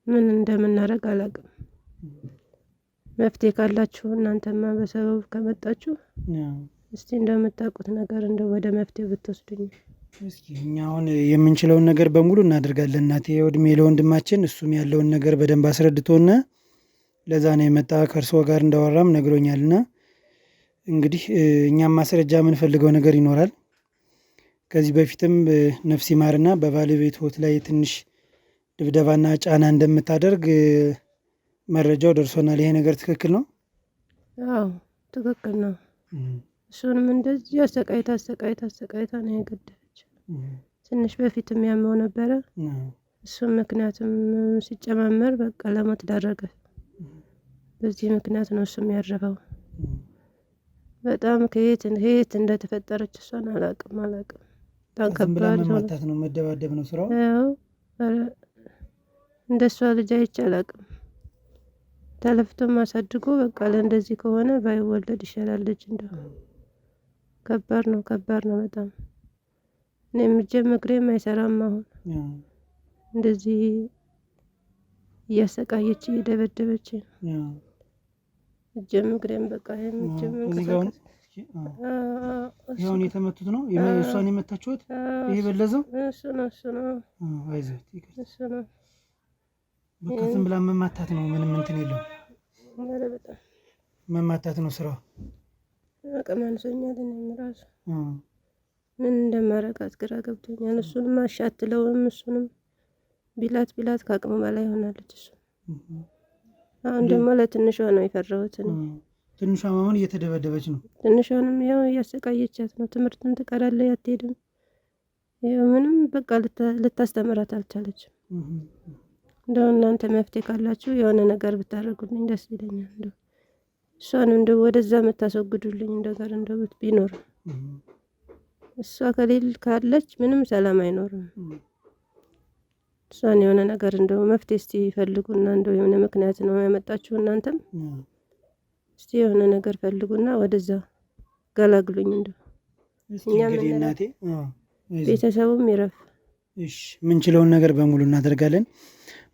ምን እንደምናደርግ አላውቅም። መፍትሄ ካላችሁ እናንተማ በሰበብ ከመጣችሁ እስቲ እንደምታውቁት ነገር እንደው ወደ መፍትሄ ብትወስዱኝ። እስኪ እኛ አሁን የምንችለውን ነገር በሙሉ እናደርጋለን እናቴ። እድሜ ለወንድማችን፣ እሱም ያለውን ነገር በደንብ አስረድቶና ለዛ ነው የመጣ። ከእርስዎ ጋር እንዳወራም ነግሮኛልና እንግዲህ እኛም ማስረጃ የምንፈልገው ነገር ይኖራል። ከዚህ በፊትም ነፍስ ይማርና በባለቤትዎት ላይ ትንሽ ድብደባና ጫና እንደምታደርግ መረጃው ደርሶናል። ይሄ ነገር ትክክል ነው? አዎ ትክክል ነው። እሱንም እንደዚህ አሰቃይታ ነው የገደለች። ትንሽ በፊትም ያመው ነበረ። እሱም ምክንያቱም ሲጨማመር በቃ ለሞት ዳረገ። በዚህ ምክንያት ነው እሱም ያረፈው። በጣም ከየት እንደተፈጠረች እሷን አላቅም። በጣም ከባድ መማታት ነው፣ መደባደብ ነው ስራው። እንደሷ ልጅ አይቼ አላቅም። ተለፍቶም አሳድጎ በቃ ለእንደዚህ ከሆነ ባይወለድ ይሻላል ልጅ። እንደው ከባድ ነው በጣም። እኔም እጄም እግሬም አይሰራም። አሁን እንደዚህ እያሰቃየች እየደበደበች እጄም እግሬም በቃ ይሁን የተመቱት ነው። እሷን የመታችሁት ይሄ በለዘው እሱ ነው። አይዞት እሱ ነው በቃ ዝም ብላ መማታት ነው። ምንም እንትን የለው፣ በጣም መማታት ነው ስራው። አቅም አንሶኛል። እኔም እራሱ ምን እንደማረጋት ግራ ገብቶኛል። እሱንም አሻትለውም እሱንም ቢላት ከአቅሙ በላይ ሆናለች። እሱ አሁን ደግሞ ለትንሿ ነው የፈራሁት። ትንሿ አሁን እየተደበደበች ነው። ትንሿንም ያው እያሰቃየቻት ነው። ትምህርትን ትቀራለች፣ አትሄድም። ያው ምንም በቃ ልታስተምራት አልቻለችም። እንደው እናንተ መፍትሄ ካላችሁ የሆነ ነገር ብታደርጉልኝ ደስ ይለኛል። እንደው እሷንም እንደው ወደዛ የምታስወግዱልኝ ነገር እንደው ቢኖር። እሷ ካለች ምንም ሰላም አይኖርም። እሷን የሆነ ነገር እንደው መፍትሄ እስቲ ፈልጉና እንደው የሆነ ምክንያት ነው ያመጣችሁ እናንተም እስቲ የሆነ ነገር ፈልጉና ወደዛ ገላግሉኝ። እንደው እኛም እናቴ ቤተሰቡም ይረፍ። እሺ ምንችለውን ነገር በሙሉ እናደርጋለን።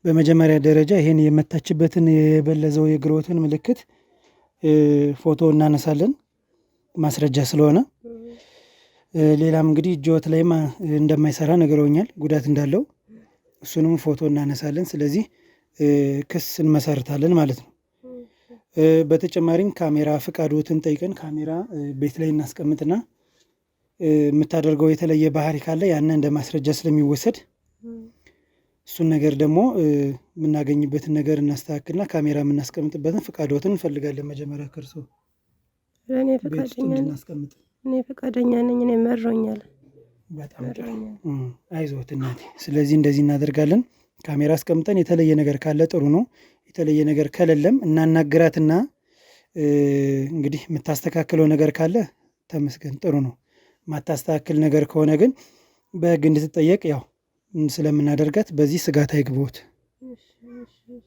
በመጀመሪያ ደረጃ ይሄን የመታችበትን የበለዘው የግሮትን ምልክት ፎቶ እናነሳለን፣ ማስረጃ ስለሆነ ሌላም እንግዲህ እጅዎት ላይም እንደማይሰራ ነግረውኛል፣ ጉዳት እንዳለው እሱንም ፎቶ እናነሳለን። ስለዚህ ክስ እንመሰርታለን ማለት ነው። በተጨማሪም ካሜራ ፍቃዶትን ጠይቀን ካሜራ ቤት ላይ እናስቀምጥና የምታደርገው የተለየ ባህሪ ካለ ያንን እንደ ማስረጃ ስለሚወሰድ እሱን ነገር ደግሞ የምናገኝበትን ነገር እናስተካክልና ካሜራ የምናስቀምጥበትን ፍቃዶትን እንፈልጋለን። መጀመሪያ ከርሶ እኔ ፈቃደኛ ነኝ። እኔ መሮኛል። በጣም አይዞት እናቴ። ስለዚህ እንደዚህ እናደርጋለን። ካሜራ አስቀምጠን የተለየ ነገር ካለ ጥሩ ነው። የተለየ ነገር ከሌለም እናናግራትና እንግዲህ የምታስተካክለው ነገር ካለ ተመስገን፣ ጥሩ ነው። ማታስተካክል ነገር ከሆነ ግን በህግ እንድትጠየቅ ያው ስለምናደርጋት በዚህ ስጋት አይግቦት።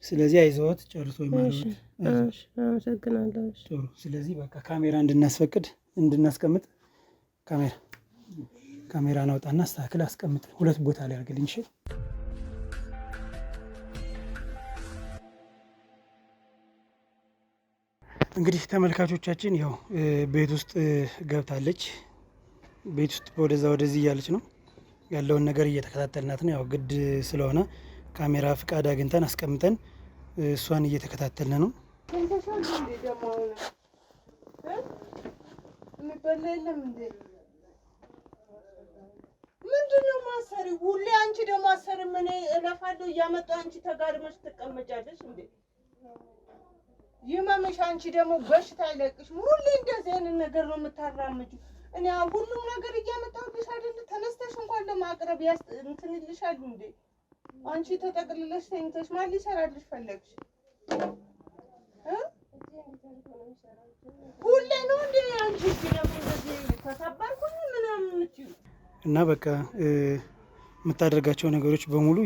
ስለዚህ አይዞት፣ ጨርሶ ይማሩት። አመሰግናለሁ። ጥሩ። ስለዚህ በቃ ካሜራ እንድናስቀምጥ ካሜራ ናውጣና አስተካክል አስቀምጥ። 2 ቦታ ላይ አድርግልኝ። እሺ። እንግዲህ ተመልካቾቻችን ያው ቤት ውስጥ ገብታለች። ቤት ውስጥ ወደዛ ወደዚህ እያለች ነው ያለውን ነገር እየተከታተልናት ነው። ያው ግድ ስለሆነ ካሜራ ፍቃድ አግኝተን አስቀምጠን እሷን እየተከታተልን ነው። ምንድነው ማሰሪ? ሁሌ አንቺ ደግሞ አሰሪ ምን እለፋለሁ እያመጣሁ አንቺ ተጋድመሽ ትቀመጫለሽ እንዴ? ይመምሽ። አንቺ ደግሞ በሽታ አይለቅሽም። ሁሌ እንደዚህ አይነት ነገር ነው የምታራምጂው። እኔ ሁሉም ነገር እያመጣሁልሽ አይደል? ተነስተሽ እንኳን ለማቅረብ እንትን ይልሻል እንዴ? አንቺ ተጠቅልለሽ ተኝተሽ ማን ሊሰራልሽ ፈለግሽ? ሁሌ ነው እንዴ አንቺ ደግሞ እንደዚህ ተሰበርኩኝ ምናምን የምትይው? እና በቃ የምታደርጋቸው ነገሮች በሙሉ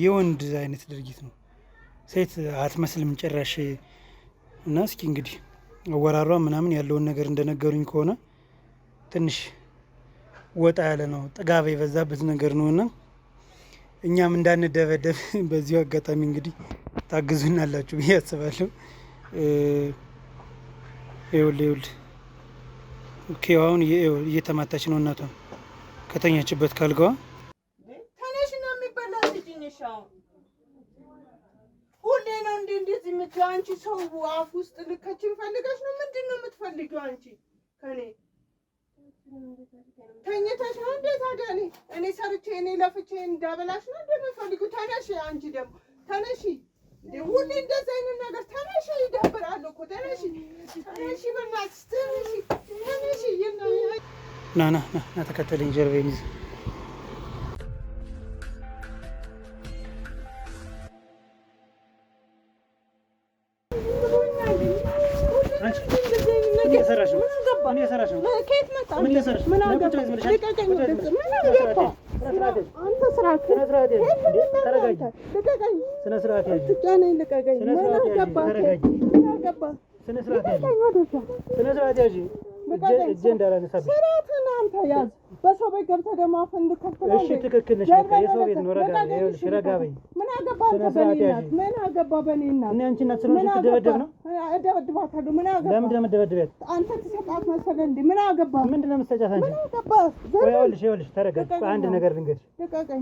የወንድ አይነት ድርጊት ነው። ሴት አትመስልም ጭራሽ። እና እስኪ እንግዲህ አወራሯ ምናምን ያለውን ነገር እንደነገሩኝ ከሆነ ትንሽ ወጣ ያለ ነው፣ ጥጋብ የበዛበት ነገር ነው። እና እኛም እንዳንደበደብ በዚሁ አጋጣሚ እንግዲህ ታግዙናላችሁ ብዬ አስባለሁ። ይኸውልህ አሁን እየተማታች ነው እናቷ ከተኛችበት ካልጋዋ። ተነሽና የሚበላ ልጅኝሽ አሁን ሁሌ ነው እንደዚህ የምትይው አንቺ? ሰው አፍ ውስጥ ልከችን ፈልገሽ ነው? ምንድን ነው የምትፈልጊው አንቺ ከኔ? ተኝተሽ ነው እንዴ ታዲያ? እኔ ሰርቼ እኔ ለፍቼ እንዳበላሽ ነው እንደምትፈልጊው? ተነሽ አንቺ ደግሞ ተነሺ። ሁሌ እንደዚህ አይነት ነገር ተነሽ። ይደብራል እኮ ተነሽ፣ በእናትሽ ተነሽ። ና ተከተለኝ፣ ጀርቤን ይዘህ በሰው ቤት ገብተህ ደግሞ አፈን ልከፍተህ። እሺ ትክክል ነሽ። በቃ የሰው ቤት ነው። ረጋ በይ። ምን አገባህ በኔ እናት? ምን አገባህ በኔ እናት? እኔ አንቺ እናት ስለሆንሽ ትደበደብ ነው? እደበድባታለሁ። ምን አገባህ? ለምንድን ነው የምትደበድቢያት? አንተ ትሰጣት መሰለህ እንዴ? ምን አገባህ? ምንድን ነው የምትሰጫት አንቺ? ምን አገባህ? ይኸውልሽ ተረጋጊ። አንድ ነገር ልንገርሽ።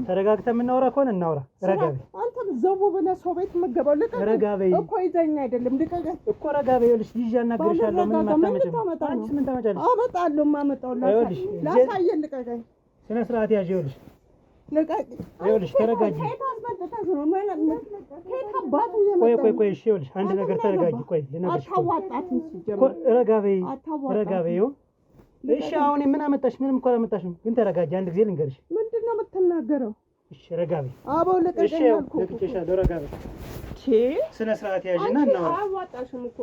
ተረጋግተን የምናወራ ከሆነ እናውራ። ረጋ በይ። አንተም ዘው ብለህ ሰው ቤት የምትገባው ልቀቀኝ። ረጋ በይ እኮ ይዘኝ አይደለም ልቀቀኝ እኮ ረጋ በይ። ይኸውልሽ ልጅ አናግርሻለሁ። ምን አታመጭም? አንቺ ምን ታመጫለሽ? አመጣለሁ ላሳየህ። ልቀቀኝ። ስነ ስርዓት ያዥ። ይኸውልሽ ይኸውልሽ ተረጋጊ። ቆይ እሺ። ይኸውልሽ አንድ ነገር ተረጋጊ። ቆይ ልነግርሽ እኮ ረጋ በይ። እሺ አሁን ምን አመጣሽ? ምንም እኮ አላመጣሽም። ግን ተረጋጊ። አንድ ጊዜ ልንገርሽ። ምንድን ነው የምትናገረው? እሺ ረጋ በይ። አበው ልቀቀኝ አልኩህ። ልቅቄሻለሁ። ረጋ በይ። ስነ ስርዓት ያዥና እናውራ። አያዋጣሽም እኮ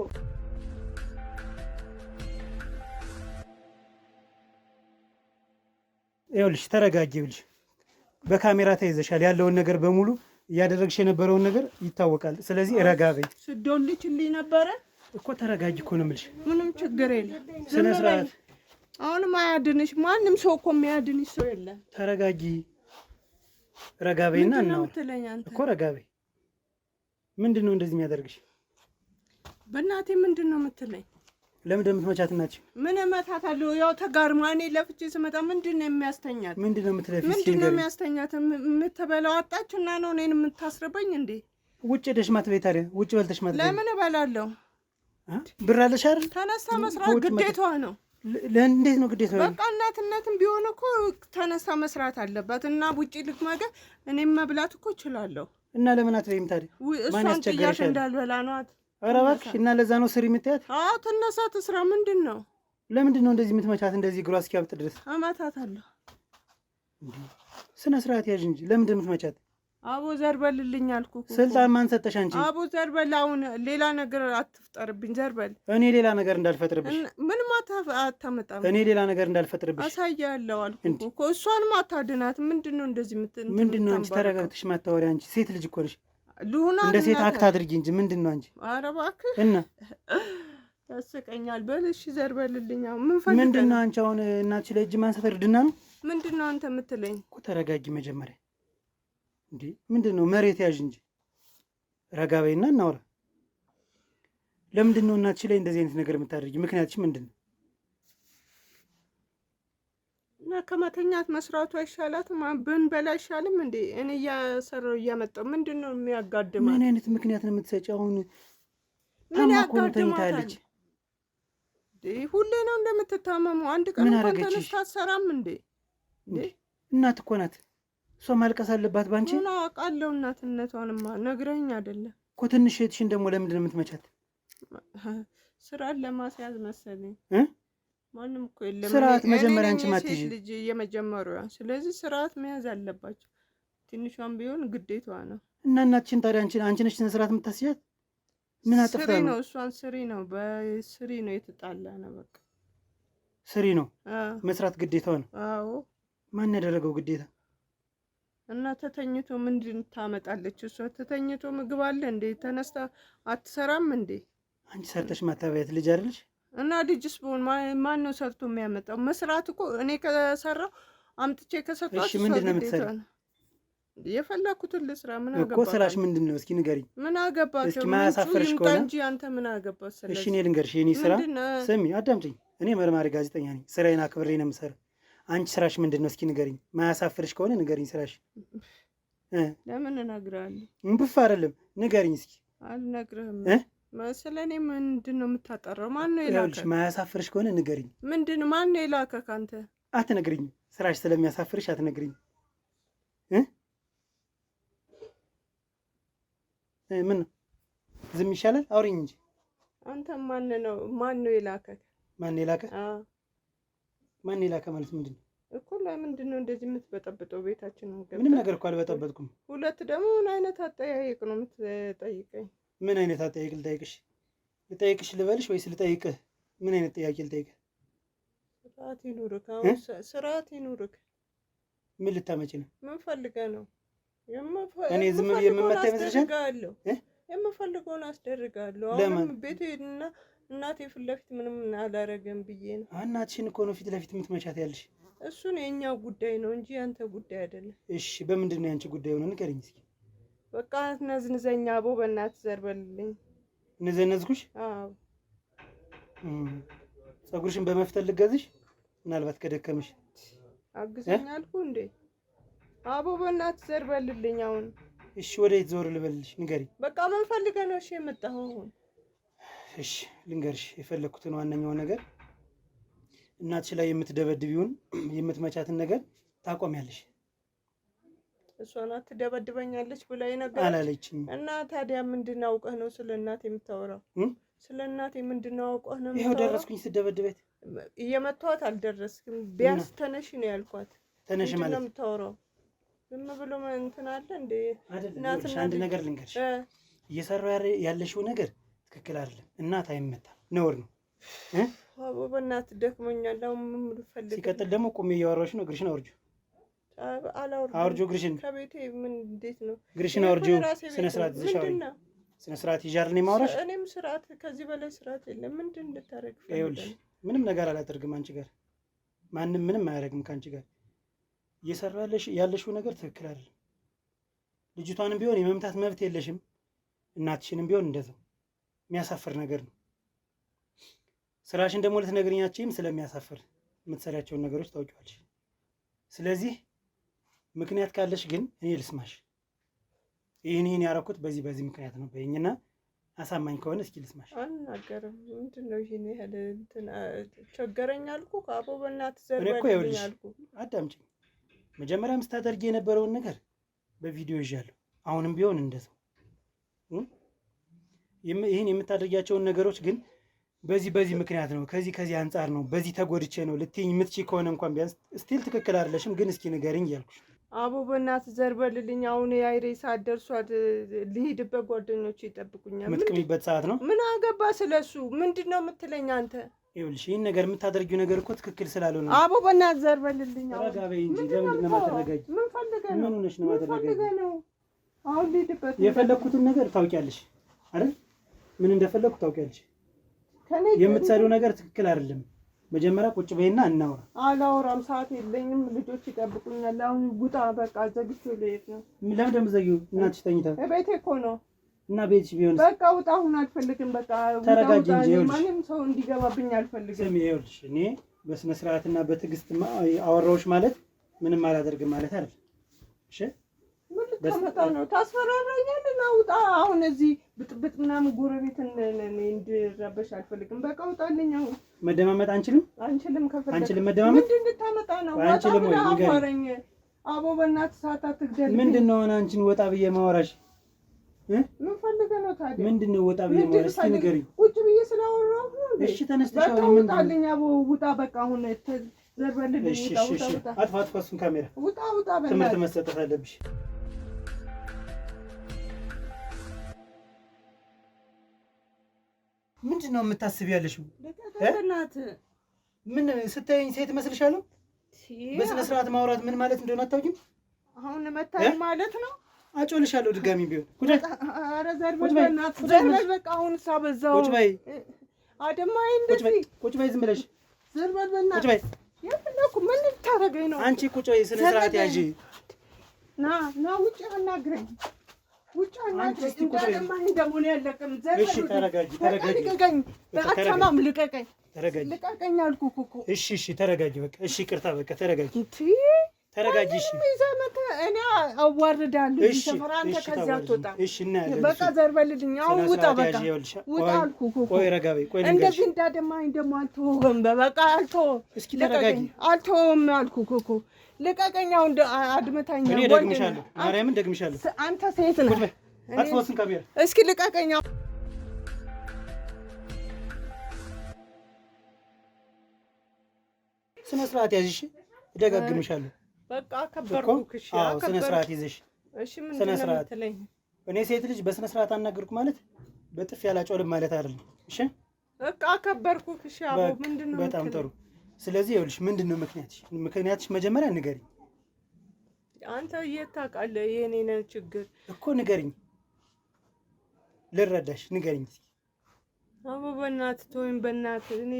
ይኸውልሽ ተረጋጊ። ይኸውልሽ በካሜራ ተይዘሻል። ያለውን ነገር በሙሉ እያደረግሽ የነበረውን ነገር ይታወቃል። ስለዚህ ረጋ በይ። ስዶልችልኝ ነበረ እኮ ተረጋጊ እኮ ነው የምልሽ። ምንም ችግር የለም። ስነ ስርዓት። አሁንም አያድንሽ። ማንም ሰው እኮ የሚያድንሽ ሰው የለም። ተረጋጊ። ረጋ በይና እናውራ እኮ። ረጋ በይ። ምንድን ነው እንደዚህ የሚያደርግሽ? በእናቴ ምንድን ነው የምትለኝ? ለምን እንደምትመቻት እናትሽ? ምን እመታታለሁ? ያው ተጋርማ እኔ ለፍቼ ስመጣ ምንድን ነው የሚያስተኛት? ምንድን ነው የምትለፊ? ምንድን ነው የሚያስተኛት? የምትበላው አጣችና ነው እኔን የምታስርበኝ እንዴ? ውጭ ሄደሽ ማትበይ ታዲያ? ውጭ በልተሽ ማትበይ? ለምን እበላለሁ? ብር አለሽ አይደል? ተነሳ መስራት ግዴታዋ ነው። እንዴት ነው ግዴታዋ? በቃ እናትነትም ቢሆን እኮ ተነሳ መስራት አለባት። እና ውጭ ልትመገ እኔም መብላት እኮ እችላለሁ። እና ለምን አትበይም ታዲያ? ማን ያስቸገረሻል? እንዳልበላ ነው። ኧረ እባክሽ። እና ለዛ ነው ስሪ የምትያት? አዎ ትነሳ ትስራ። ምንድን ነው? ለምንድን ነው እንደዚህ የምትመቻት? እንደዚህ እግሯ እስኪያብጥ ድረስ አመታታለሁ። ስነ ስርዓት ያዥ እንጂ ለምንድን ነው የምትመቻት? አቦ ዘርበልልኝ አልኩ እኮ። ስልጣን ማን ሰጠሽ አንቺ? አቦ ዘርበል። አሁን ሌላ ነገር አትፍጠርብኝ። ዘርበል። እኔ ሌላ ነገር እንዳልፈጥርብሽ። ምንም አታመጣም። እኔ ሌላ ነገር እንዳልፈጥርብሽ አሳያለሁ አልኩ እኮ። እሷንም አታድናት። ምንድን ነው እንደዚህ ምንድን ነው አንቺ? ተረጋግተሽ ማታወሪ አንቺ ሴት ልጅ እኮ ነሽ። ልሁና እንደ ሴት አክት አድርጊ እንጂ ምንድን ነው አንቺ? ኧረ እባክህ እና ያስቀኛል። በል እሺ ዘርበልልኝ። አሁን ምን ፈልገህ? ምንድን ነው አንቺ አሁን እናትሽ ላይ እጅ ማንሳት እርድና ነው? ምንድን ነው አንተ የምትለኝ እኮ? ተረጋጊ መጀመሪያ። እንዴ ምንድን ነው? መሬት ያዥ እንጂ ረጋ በይና እናውራ። ለምንድን ነው እናትሽ ላይ እንደዚህ አይነት ነገር የምታደርጊ? ምክንያትሽ ምንድን ነው? እና ከመተኛት መስራቱ አይሻላትም? ብንበላ አይሻልም እንዴ? እኔ እያሰራው እያመጣው ምንድን ነው የሚያጋድማት? ምን አይነት ምክንያት ነው የምትሰጪ? አሁን ታማ እኮ ነው ተኝታለች። ሁሌ ነው እንደምትታመመው? አንድ ቀን እንኳን ተነስታ አትሰራም እንዴ? እናት እኮ ናት። እሷ ማልቀስ አለባት ባንቺ? ምን አውቃለሁ። እናትነቷንማ ነግረኝ አይደለ እኮ። ትንሽ እህትሽን ደግሞ ለምንድን ነው የምትመቻት? ስራን ለማስያዝ መሰለኝ። ማንም እኮ የለም። ስርዓት መጀመሪያ አንቺ ማትይዥ ልጅ የመጀመሪያዋ። ስለዚህ ስርዓት መያዝ አለባቸው። ትንሿም ቢሆን ግዴታዋ ነው። እና እናትሽን ታዲያ አንቺ ነሽ ስነ ስርዓት የምታስያት? ምን አጥፍታ ስሪ ነው? ነው እሷን ስሪ ነው በስሪ ነው የተጣላ ነው። በቃ ስሪ ነው መስራት ግዴታዋ ነው። አዎ ማን ያደረገው ግዴታ? እና ተተኝቶ ምንድን ታመጣለች እሷ? ተተኝቶ ምግብ አለ እንዴ? ተነስታ አትሰራም እንዴ? አንቺ ሰርተሽ ማታበያት ልጅ አይደለሽ? እና ልጅስ ብሆን ማን ነው ሰርቶ የሚያመጣው? መስራት እኮ እኔ ከሰራው አምጥቼ ከሰጠኋት። እሺ ምንድን ነው የምትሰሪው? የፈለኩትን ልስራ። ምን አገባ እኮ ስራሽ ምንድን ነው? እስኪ ንገሪኝ። ምን አገባ? እስኪ ማያሳፍርሽ ከሆነ እንጂ አንተ ምን አገባ? እሺ እኔ ልንገርሽ፣ የኔ ስራ ስሚ፣ አዳምጪኝ። እኔ መርማሪ ጋዜጠኛ ነኝ። ስራዬን አክብሬ ነው የምሰራው። አንቺ ስራሽ ምንድን ነው? እስኪ ንገሪኝ። ማያሳፍርሽ ከሆነ ንገሪኝ ስራሽ። ለምን እነግርሃለሁ? ብፍ አይደለም፣ ንገሪኝ እስኪ። አልነግርህም። ስለ እኔ ምንድን ነው የምታጠራው? ማን ነው የላከህ? ማያሳፍርሽ ከሆነ ንገሪኝ። ምንድን ማን ነው የላከህ? አንተ አትነግሪኝም። ስራሽ ስለሚያሳፍርሽ አትነግሪኝም። ምን ነው ዝም ይሻላል? አውሪኝ እንጂ። አንተ ማን ነው የላከህ? ማን የላከ? ማን የላከ ማለት ምንድን ነው እኮ? ለምንድን ነው እንደዚህ የምትበጠብጠው? ቤታችን ነው ገብተህ። ምንም ነገር እኮ አልበጠበጥኩም። ሁለት ደግሞ ምን አይነት አጠያየቅ ነው የምትጠይቀኝ? ምን አይነት አጠያየቅ ልጠይቅሽ ልበልሽ ወይስ ልጠይቅህ? ምን አይነት ጥያቄ ልጠይቅህ? ስርዓት ይኑርክ። አሁን ስርዓት ይኑርክ። ምን ልታመጪ ነው? ምን ፈልገህ ነው? እኔ ዝም ብዬ የምመታ ይመስልሻል? የምፈልገውን አስደርጋለሁ። አሁንም ቤቴና እናቴ ፊት ለፊት ምንም አላረገም ብዬ ነው። እናትሽን እኮ ነው ፊት ለፊት የምትመቻት ያለሽ። እሱን የእኛው ጉዳይ ነው እንጂ ያንተ ጉዳይ አይደለም። እሺ በምንድን ነው ያንቺ ጉዳይ ሆነ? ንገሪኝ እስኪ። በቃ ነዝንዘኛ አቦ በእናትህ ዘርበልልኝ። ነዘነዝኩሽ? አዎ። ፀጉርሽን በመፍተል ልገዝሽ? ምናልባት ከደከምሽ አግዘኝ አልኩህ እንዴ? አቦ በእናትህ ዘርበልልኝ አሁን። እሺ ወዴት ዞር ልበልልሽ? ንገሪኝ። በቃ ምን ፈልገህ ነው እሺ የመጣኸው አሁን? እሺ ልንገርሽ የፈለኩትን ዋነኛው ነገር እናትሽ ላይ የምትደበድቢውን የምትመቻትን ነገር ታቆሚያለሽ። እሷ ናት ትደበድበኛለች ብላ የነገረች አላለችኝ። እና ታዲያ ምንድን አውቀህ ነው ስለ እናቴ የምታወራው? ስለ እናቴ ምንድን አውቀህ ነው? ይኸው ደረስኩኝ ስደበድበት። እየመታኋት አልደረስክም። ቢያንስ ተነሽ ነው ያልኳት። ተነሽ ማለት ነው የምታወራው? ዝም ብሎ እንትን አለ እንዴ? እናትሽ አንድ ነገር ልንገርሽ፣ እየሰራው ያለሽው ነገር ትክክል አይደለም። እናት አይመታም፣ ነውር ነው። አቦ በእናትህ ደክሞኛል። አሁን ምን ልፈልግ? ሲቀጥል ደግሞ ቁሜ እያወራሁሽ ነው። እግርሽን አውርጁ። አውርጁ እግርሽን። ከቤቴ ምን እንዴት ነው? እግርሽን አውርጁ። ስነ ስርዓት ይዘሽ አውሪ። ስነ ስርዓት ይዣል ነው የማወራሽ። እኔም ስርዓት ከዚህ በላይ ስርዓት የለም። ምንድን እንድታረግ ፈልገህ? ይኸውልሽ ምንም ነገር አላደርግም አንቺ ጋር። ማንም ምንም አያደርግም ከአንቺ ጋር። እየሰራ ያለሽው ነገር ትክክል አይደለም። ልጅቷንም ቢሆን የመምታት መብት የለሽም። እናትሽንም ቢሆን እንደዛው። የሚያሳፍር ነገር ነው። ስራሽን ደግሞ ልትነግሪኛችም ስለሚያሳፍር የምትሰሪያቸውን ነገሮች ታውቂዋለሽ። ስለዚህ ምክንያት ካለሽ ግን እኔ ልስማሽ። ይህን ያደረኩት በዚህ ምክንያት ነው በይኝና አሳማኝ ከሆነ እስኪ ልስማሽ። አናገርም። ምንድን ነው ይሄን ያህል ቸገረኝ አልኩህ? አቦ በእናትህ ዘርበልኝ አልኩህ። አዳምጪኝ። መጀመሪያም ስታደርጊ የነበረውን ነገር በቪዲዮ ይዣለሁ። አሁንም ቢሆን እንደዛው ይህን የምታደርጊያቸውን ነገሮች ግን በዚህ ምክንያት ነው፣ ከዚህ አንጻር ነው፣ በዚህ ተጎድቼ ነው ልትይኝ የምትችይ ከሆነ እንኳን ቢያንስ ስቲል ትክክል አይደለሽም፣ ግን እስኪ ንገሪኝ እያልኩሽ። አቦ በእናትህ ዘርበልልኝ። አሁን የአይሬ ሰዓት ደርሷል፣ ልሂድበት፣ ጓደኞቹ ይጠብቁኛል። የምትቅሚበት ሰዓት ነው። ምን አገባ ስለሱ? ምንድን ነው የምትለኝ አንተ? ይኸውልሽ ይህን ነገር የምታደርጊው ነገር እኮ ትክክል ስላልሆነ አቦ በእናትህ ዘርበልልኝ። ረጋ በይ እንጂ ለምንድን ነው የማትረጋጊ? ምን ፈልገህ ነው? ምን ሆነሽ ነው የማትረጋጊ? አሁን ልሂድበት። የፈለግኩትን ነገር ታውቂያለሽ አይደል? ምን እንደፈለግኩ ታውቂያለሽ። የምትሰሪው ነገር ትክክል አይደለም። መጀመሪያ ቁጭ በይና እናውራ። አላወራም፣ ሰዓት የለኝም፣ ልጆች ይጠብቁኛል። አሁን ውጣ፣ በቃ ዘግቼው ልሄድ ነው። ለምን እንደምትዘጊው? እናትሽ ተኝታ ቤቴ እኮ ነው። እና ቤትሽ ቢሆን በቃ ውጣ። አሁን አልፈልግም። በቃ ተረጋጊ እንጂ። ማንም ሰው እንዲገባብኝ አልፈልግም። ስሚ፣ ይኸውልሽ እኔ በስነ ስርዓትና በትዕግስት አወራሁሽ ማለት ምንም አላደርግም ማለት አይደል? እሺ ምን ልታመጣ ነው? ታስፈራራኛለህ? ና ውጣ። አሁን እዚህ ብጥብጥ ምናምን ጎረቤትን እንድረበሽ አልፈልግም። በቃ ውጣልኝ። አሁን መደማመጥ አንችልም። ከፈለክ አንችልም መደማመጥ። ምንድን ልታመጣ ነው? አንችልም ወይ ንገረኝ። አቦ በእናትህ ሰዓት አትግደል። ምንድን ነው አሁን አንቺን ወጣ ብዬ ማወራሽ? ምን ፈልገህ ነው ታዲያ? ምንድን ነው ወጣ ብዬ ማወራሽ? እስኪ ንገሪኝ። ቁጭ ብዬ ስላወራሁ ነው እንዴ? እሺ ተነስተሽ በቃ ውጣልኝ። አቦ ውጣ። በቃ አሁን ዘርበልልኝ። ውጣ። አጥፋ እሱን ካሜራ። ውጣ በእናትህ። ትምህርት መሰጠት አለብሽ። ምንድን ነው የምታስቢ ያለሽው? ምን ስታይኝ ሴት እመስልሻለሁ? በስነ ስርዓት ማውራት ምን ማለት እንደሆነ አታውቂም? አሁን መታይ ማለት ነው። አጮልሻለሁ ድጋሚ ቢሆን። ኧረ ዘርበል በእናትህ ዘርበል። በቃ አሁን ሳበዛው። ቁጭ በይ አደማይ፣ እንደዚህ ቁጭ በይ። ዝም ብለሽ ዘርበል በእናትህ ቁጭ በይ። የፈለኩ ምን ልታረገኝ ነው? አንቺ ቁጭ በይ፣ ስነ ስርዓት ያዢ። ና ውጭ አናግረኝ። ውጭ አናግረኝ። እንዳደማኝ ደግሞ ነው ያለቅም። ዘርበል እሺ ተረጋጊ። ልቀቀኝ። በአታማም ልቀቀኝ። ልቀቀኝ አልኩህ እኮ። እሺ ተረጋጊ። በቃ እሺ፣ ቅርታ በቃ ተረጋጊ። ተረጋጊ። እሺ እኔ አዋርዳለሁ። ሰፈር አንተ ከዚያ አትወጣም። እሺ እናያለን። በቃ ዘርበልልኝ። አሁን ውጣ። በቃ ውጣ አልኩህ እኮ። ቆይ ረጋ በይ። ቆይ እንደዚህ እንዳደማኝ ደግሞ አልተወውም። በቃ አልተወውም። እስኪ ተረጋጊ። አልተወውም አልኩህ እኮ። ልቀቀኝ። አሁን አድምታኝ። እኔ ደግምሻለሁ፣ ማርያምን ደግምሻለሁ። አንተ ሴት ነህ። አትፎስን ካሜራ። እስኪ ልቀቀኝ። ስነ ስርዓት ያዝሽ። እደጋግምሻለሁ። በቃ አከበርኩህ። እሺ አዎ፣ ስነ ስርዓት ይዘሽ። እሺ ምን ስነ ስርዓት። ትለኝ? እኔ ሴት ልጅ በስነ ስርዓት አናገርኩ ማለት በጥፍ ያላጮልም ማለት አይደለም። እሺ በቃ አከበርኩህ። እሺ አቦ ምንድነው? በጣም ጥሩ። ስለዚህ ይኸውልሽ ምንድነው ምክንያትሽ መጀመሪያ ንገሪኝ። አንተ የት ታውቃለህ የኔን ችግር እኮ ንገሪኝ፣ ልረዳሽ። ንገሪኝ እስኪ። አቦ በእናትህ ተወኝ። በእናትህ እኔ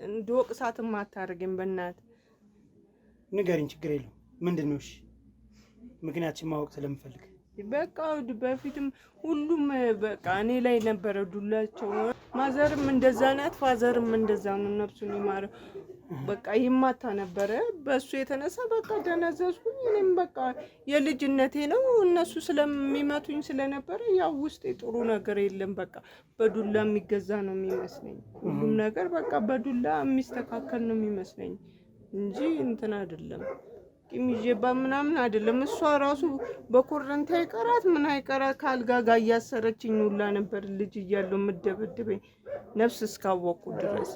እንድወቅሳትም አታደርገኝ። በእናትህ ንገሪኝ፣ ችግር የለውም። ምንድን ነው? እሺ ምክንያትሽን ማወቅ ስለምፈልግ። በቃ በፊትም ሁሉም በቃ እኔ ላይ ነበረ ዱላቸው። ማዘርም እንደዛ ናት፣ ፋዘርም እንደዛ ነው። ነፍሱን ይማረው። በቃ ይማታ ነበረ። በሱ የተነሳ በቃ ደነዘዝኩኝ። እኔም በቃ የልጅነቴ ነው። እነሱ ስለሚመቱኝ ስለነበረ ያው ውስጤ ጥሩ ነገር የለም። በቃ በዱላ የሚገዛ ነው የሚመስለኝ ሁሉም ነገር። በቃ በዱላ የሚስተካከል ነው የሚመስለኝ እንጂ እንትን አይደለም። ቂሚጄባ ምናምን አይደለም። እሷ ራሱ በኮረንታ አይቀራት ምን አይቀራት ከአልጋ ጋር እያሰረችኝ ሁላ ነበር ልጅ እያለሁ የምደበድበኝ ነፍስ እስካወቅኩ ድረስ።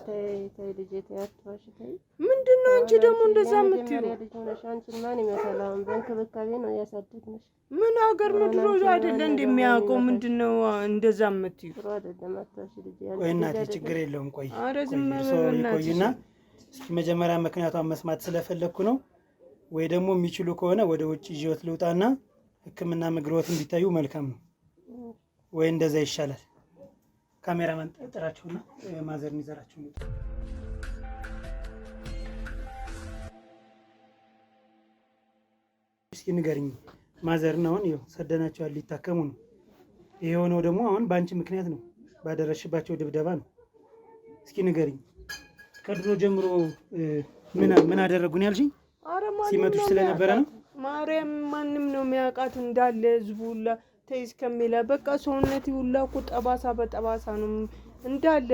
ምንድን ነው አንቺ ደግሞ እንደዛ የምትይው? ምን ሀገር ምድሮ አይደለ እንደሚያውቀው ምንድን ነው እንደዛ የምትይው? ቆይ እናቴ ችግር የለውም። ቆይ ኧረ ዝም በል ቆይና እስኪ መጀመሪያ ምክንያቷን መስማት ስለፈለግኩ ነው። ወይ ደግሞ የሚችሉ ከሆነ ወደ ውጭ ይዤዎት ልውጣና ሕክምና ምግሮት እንዲታዩ መልካም ነው። ወይ እንደዛ ይሻላል። ካሜራማን ጥራቸውና ማዘርን ይዘራቸው ነው። እስኪ ንገሪኝ ማዘርን፣ አሁን ይኸው ሰደናቸዋል፣ ሊታከሙ ነው። ይሄ የሆነው ደግሞ አሁን በአንቺ ምክንያት ነው፣ ባደረሽባቸው ድብደባ ነው። እስኪ ንገሪኝ። ከድሮ ጀምሮ ምን አደረጉን ያልሽኝ? ሲመቱሽ ስለነበረ ነው? ማርያም ማንም ነው የሚያውቃት እንዳለ ህዝቡ ሁላ ተይዝ ከሚላ በቃ ሰውነቴ ሁላ እኮ ጠባሳ በጠባሳ ነው እንዳለ።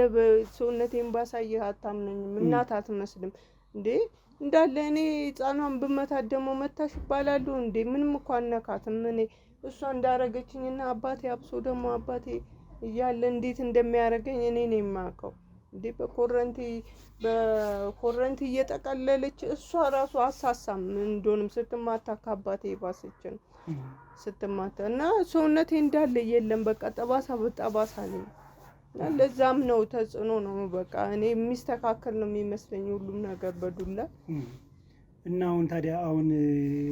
ሰውነቴን ባሳየህ አታምነኝም። እናት አትመስልም እንዴ እንዳለ። እኔ ህፃኗን ብመታት ደግሞ መታሽ ይባላሉ እንዴ? ምንም እኮ አነካትም። እኔ እሷ እንዳረገችኝና አባቴ አብሶ ደግሞ አባቴ እያለ እንዴት እንደሚያደርገኝ እኔ ነው የማውቀው። እንዴ በኮረንቲ እየጠቀለለች እሷ ራሱ አሳሳም እንደሆንም ስትማታ ከአባቴ ባሰችን ስትማታ እና ሰውነቴ እንዳለ የለም በቃ ጠባሳ በጠባሳ ነኝ። እና ለዛም ነው ተጽዕኖ ነው በቃ እኔ የሚስተካከል ነው የሚመስለኝ ሁሉም ነገር በዱላ። እና አሁን ታዲያ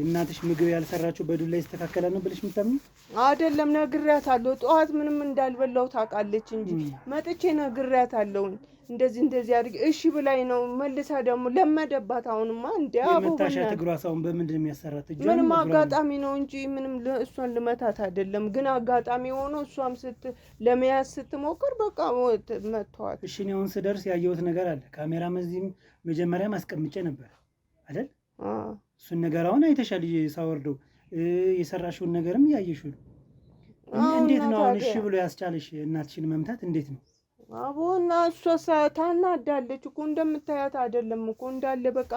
እናትሽ ምግብ ያልሰራችው በዱላ ይስተካከላል ነው ብለሽ የምታምኚ? አይደለም ነግሬያታለሁ። ጠዋት ምንም እንዳልበላው ታውቃለች እንጂ መጥቼ ነግሬያታለሁ። እንደዚህ አድርጊ እሺ ብላኝ ነው መልሳ ደግሞ ለመደባት። አሁንማ እንዲያው የመታሻት እግሯ ሳይሆን በምንድን ነው የሚያሰራት? ምንም አጋጣሚ ነው እንጂ ምንም እሷን ልመታት አይደለም። ግን አጋጣሚ ሆኖ እሷም ለመያዝ ስትሞክር በቃ መተዋት። እሺ እኔ አሁን ስደርስ ያየሁት ነገር አለ። ካሜራ መዚህም መጀመሪያ ማስቀምጬ ነበር አይደል? እሱን ነገር አሁን አይተሻል። ሳወርደው የሰራሽውን ነገርም ያየሽው ነው። እንዴት ነው አሁን እሺ ብሎ ያስቻለሽ እናትሽን መምታት? እንዴት ነው አቦና? እሷ ታናዳለች እኮ እንደምታያት አይደለም እኮ እንዳለ በቃ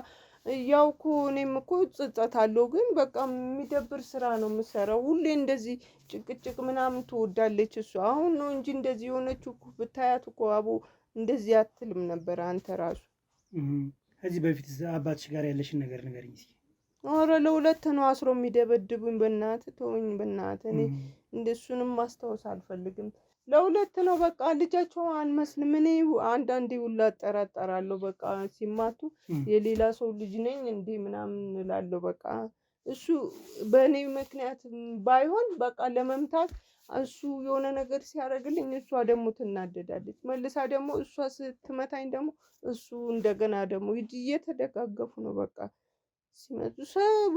ያው እኮ እኔም እኮ ጸጸታለሁ። ግን በቃ የሚደብር ስራ ነው የምሰራው። ሁሌ እንደዚህ ጭቅጭቅ ምናምን ትወዳለች እሷ። አሁን ነው እንጂ እንደዚህ የሆነችው እኮ ብታያት እኮ አቦ እንደዚህ አትልም ነበር አንተ ራሱ። ከዚህ በፊት አባትሽ ጋር ያለሽን ነገር ንገሪኝ እስኪ። ኧረ ለሁለት ነው አስሮ የሚደበድቡኝ። በእናትህ ተወኝ በእናትህ። እኔ እንደሱንም ማስታወስ አልፈልግም። ለሁለት ነው በቃ ልጃቸው አልመስልም። እኔ አንዳንዴ ሁላ እጠራጠራለሁ በቃ ሲማቱ የሌላ ሰው ልጅ ነኝ እንዴ ምናምን እላለሁ። በቃ እሱ በእኔ ምክንያት ባይሆን በቃ ለመምታት እሱ የሆነ ነገር ሲያደርግልኝ እሷ ደግሞ ትናደዳለች። መልሳ ደግሞ እሷ ስትመታኝ ደግሞ እሱ እንደገና ደግሞ እየተደጋገፉ ነው በቃ ሲመጡ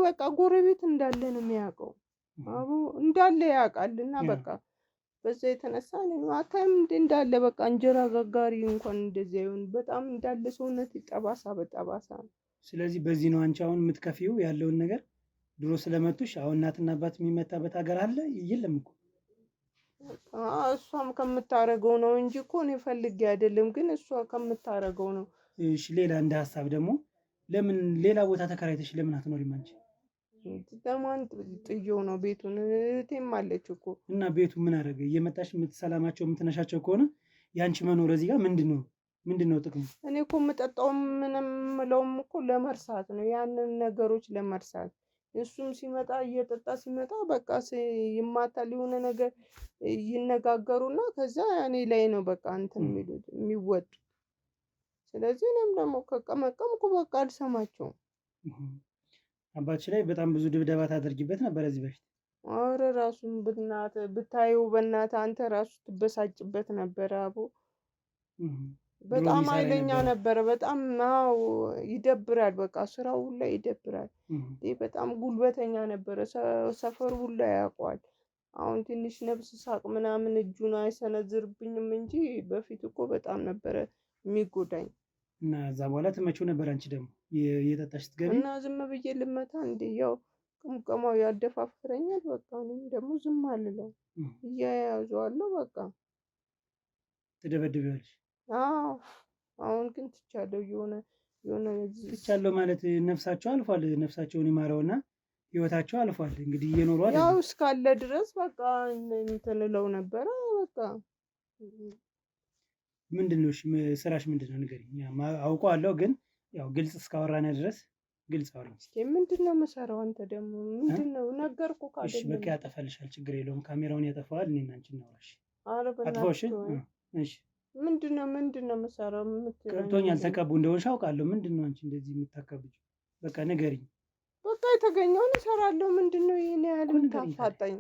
በቃ ጎረቤት እንዳለ ነው የሚያውቀው። አቦ እንዳለ ያውቃልና በቃ በዛ የተነሳ አታይም እንዳለ በቃ እንጀራ ጋጋሪ እንኳን እንደዚህ አይሆን። በጣም እንዳለ ሰውነት ጠባሳ በጠባሳ ነው። ስለዚህ በዚህ ነው አንቺ አሁን የምትከፊው ያለውን ነገር። ድሮ ስለመቱሽ አሁን እናትና አባት የሚመታበት ሀገር አለ የለም እኮ። እሷም ከምታረገው ነው እንጂ እኮ እኔ ፈልጌ አይደለም፣ ግን እሷ ከምታረገው ነው። እሺ ሌላ እንደ ሀሳብ ደግሞ ለምን ሌላ ቦታ ተከራይተሽ ለምን አትኖሪም አንቺ? ለማን ጥየው ነው ቤቱን? እህቴም አለች እኮ። እና ቤቱ ምን አደረገ? እየመጣሽ የምትሰላማቸው የምትነሻቸው ከሆነ የአንቺ መኖር እዚህ ጋር ምንድን ነው ጥቅሙ? እኔ እኮ የምጠጣውም ምንም የምለውም እኮ ለመርሳት ነው፣ ያንን ነገሮች ለመርሳት። እሱም ሲመጣ እየጠጣ ሲመጣ በቃ ይማታል፣ የሆነ ነገር ይነጋገሩና ከዛ እኔ ላይ ነው በቃ እንትን የሚሉት የሚወጡ። ስለዚህ እኔም ደግሞ ከቀመቀምኩ በቃ አልሰማቸውም። አባትሽ ላይ በጣም ብዙ ድብደባ ታደርጊበት ነበር እዚህ በፊት? ኧረ ራሱን ብታየው በእናትህ አንተ ራሱ ትበሳጭበት ነበረ። አቦ በጣም ኃይለኛ ነበረ። በጣም ይደብራል። በቃ ስራው ሁላ ይደብራል። በጣም ጉልበተኛ ነበረ። ሰፈሩ ሁላ ያውቀዋል። አሁን ትንሽ ነፍስ ሳቅ ምናምን እጁን አይሰነዝርብኝም እንጂ በፊት እኮ በጣም ነበረ የሚጎዳኝ። እና እዛ በኋላ ትመጪው ነበር አንቺ ደግሞ እየጠጣሽ ስትገቢ? እና ዝም ብዬ ልመታ እንዴ? ያው ቅምቀማው ያደፋፍረኛል። በቃ እኔም ደግሞ ዝም አልለው፣ እያያዘዋለሁ በቃ። ትደበድቢዋለሽ? አዎ አሁን ግን ትቻለሁ። የሆነ ትቻለሁ ማለት ነፍሳቸው አልፏል። ነፍሳቸውን ይማረውና ህይወታቸው አልፏል። እንግዲህ እየኖሩ አይደል? ያው እስካለ ድረስ በቃ እንትን እለው ነበረ በቃ። ምንድነው ስራሽ ምንድነው ንገሪኝ። አውቀዋለሁ ግን ያው ግልጽ እስካወራን ድረስ ግልጽ አውሪኝ እስኪ። ምንድነው የምሰራው? አንተ ደግሞ ምንድነው? ነገርኩህ ካለ እሺ በቃ ያጠፋልሻል፣ ችግር የለውም። ካሜራውን ያጠፋዋል። እኔና አንቺ እናውራሽ። አጥፋሽ። እሺ ምንድነው የምሰራው? ገብቶኛል። ተቀቡ እንደሆንሽ አውቃለሁ። ምንድነው አንቺ እንደዚህ የምታከብጂው? በቃ ንገሪኝ። በቃ የተገኘውን እሰራለሁ። ምንድነው ይሄን ያህል የምታፋጣኝ?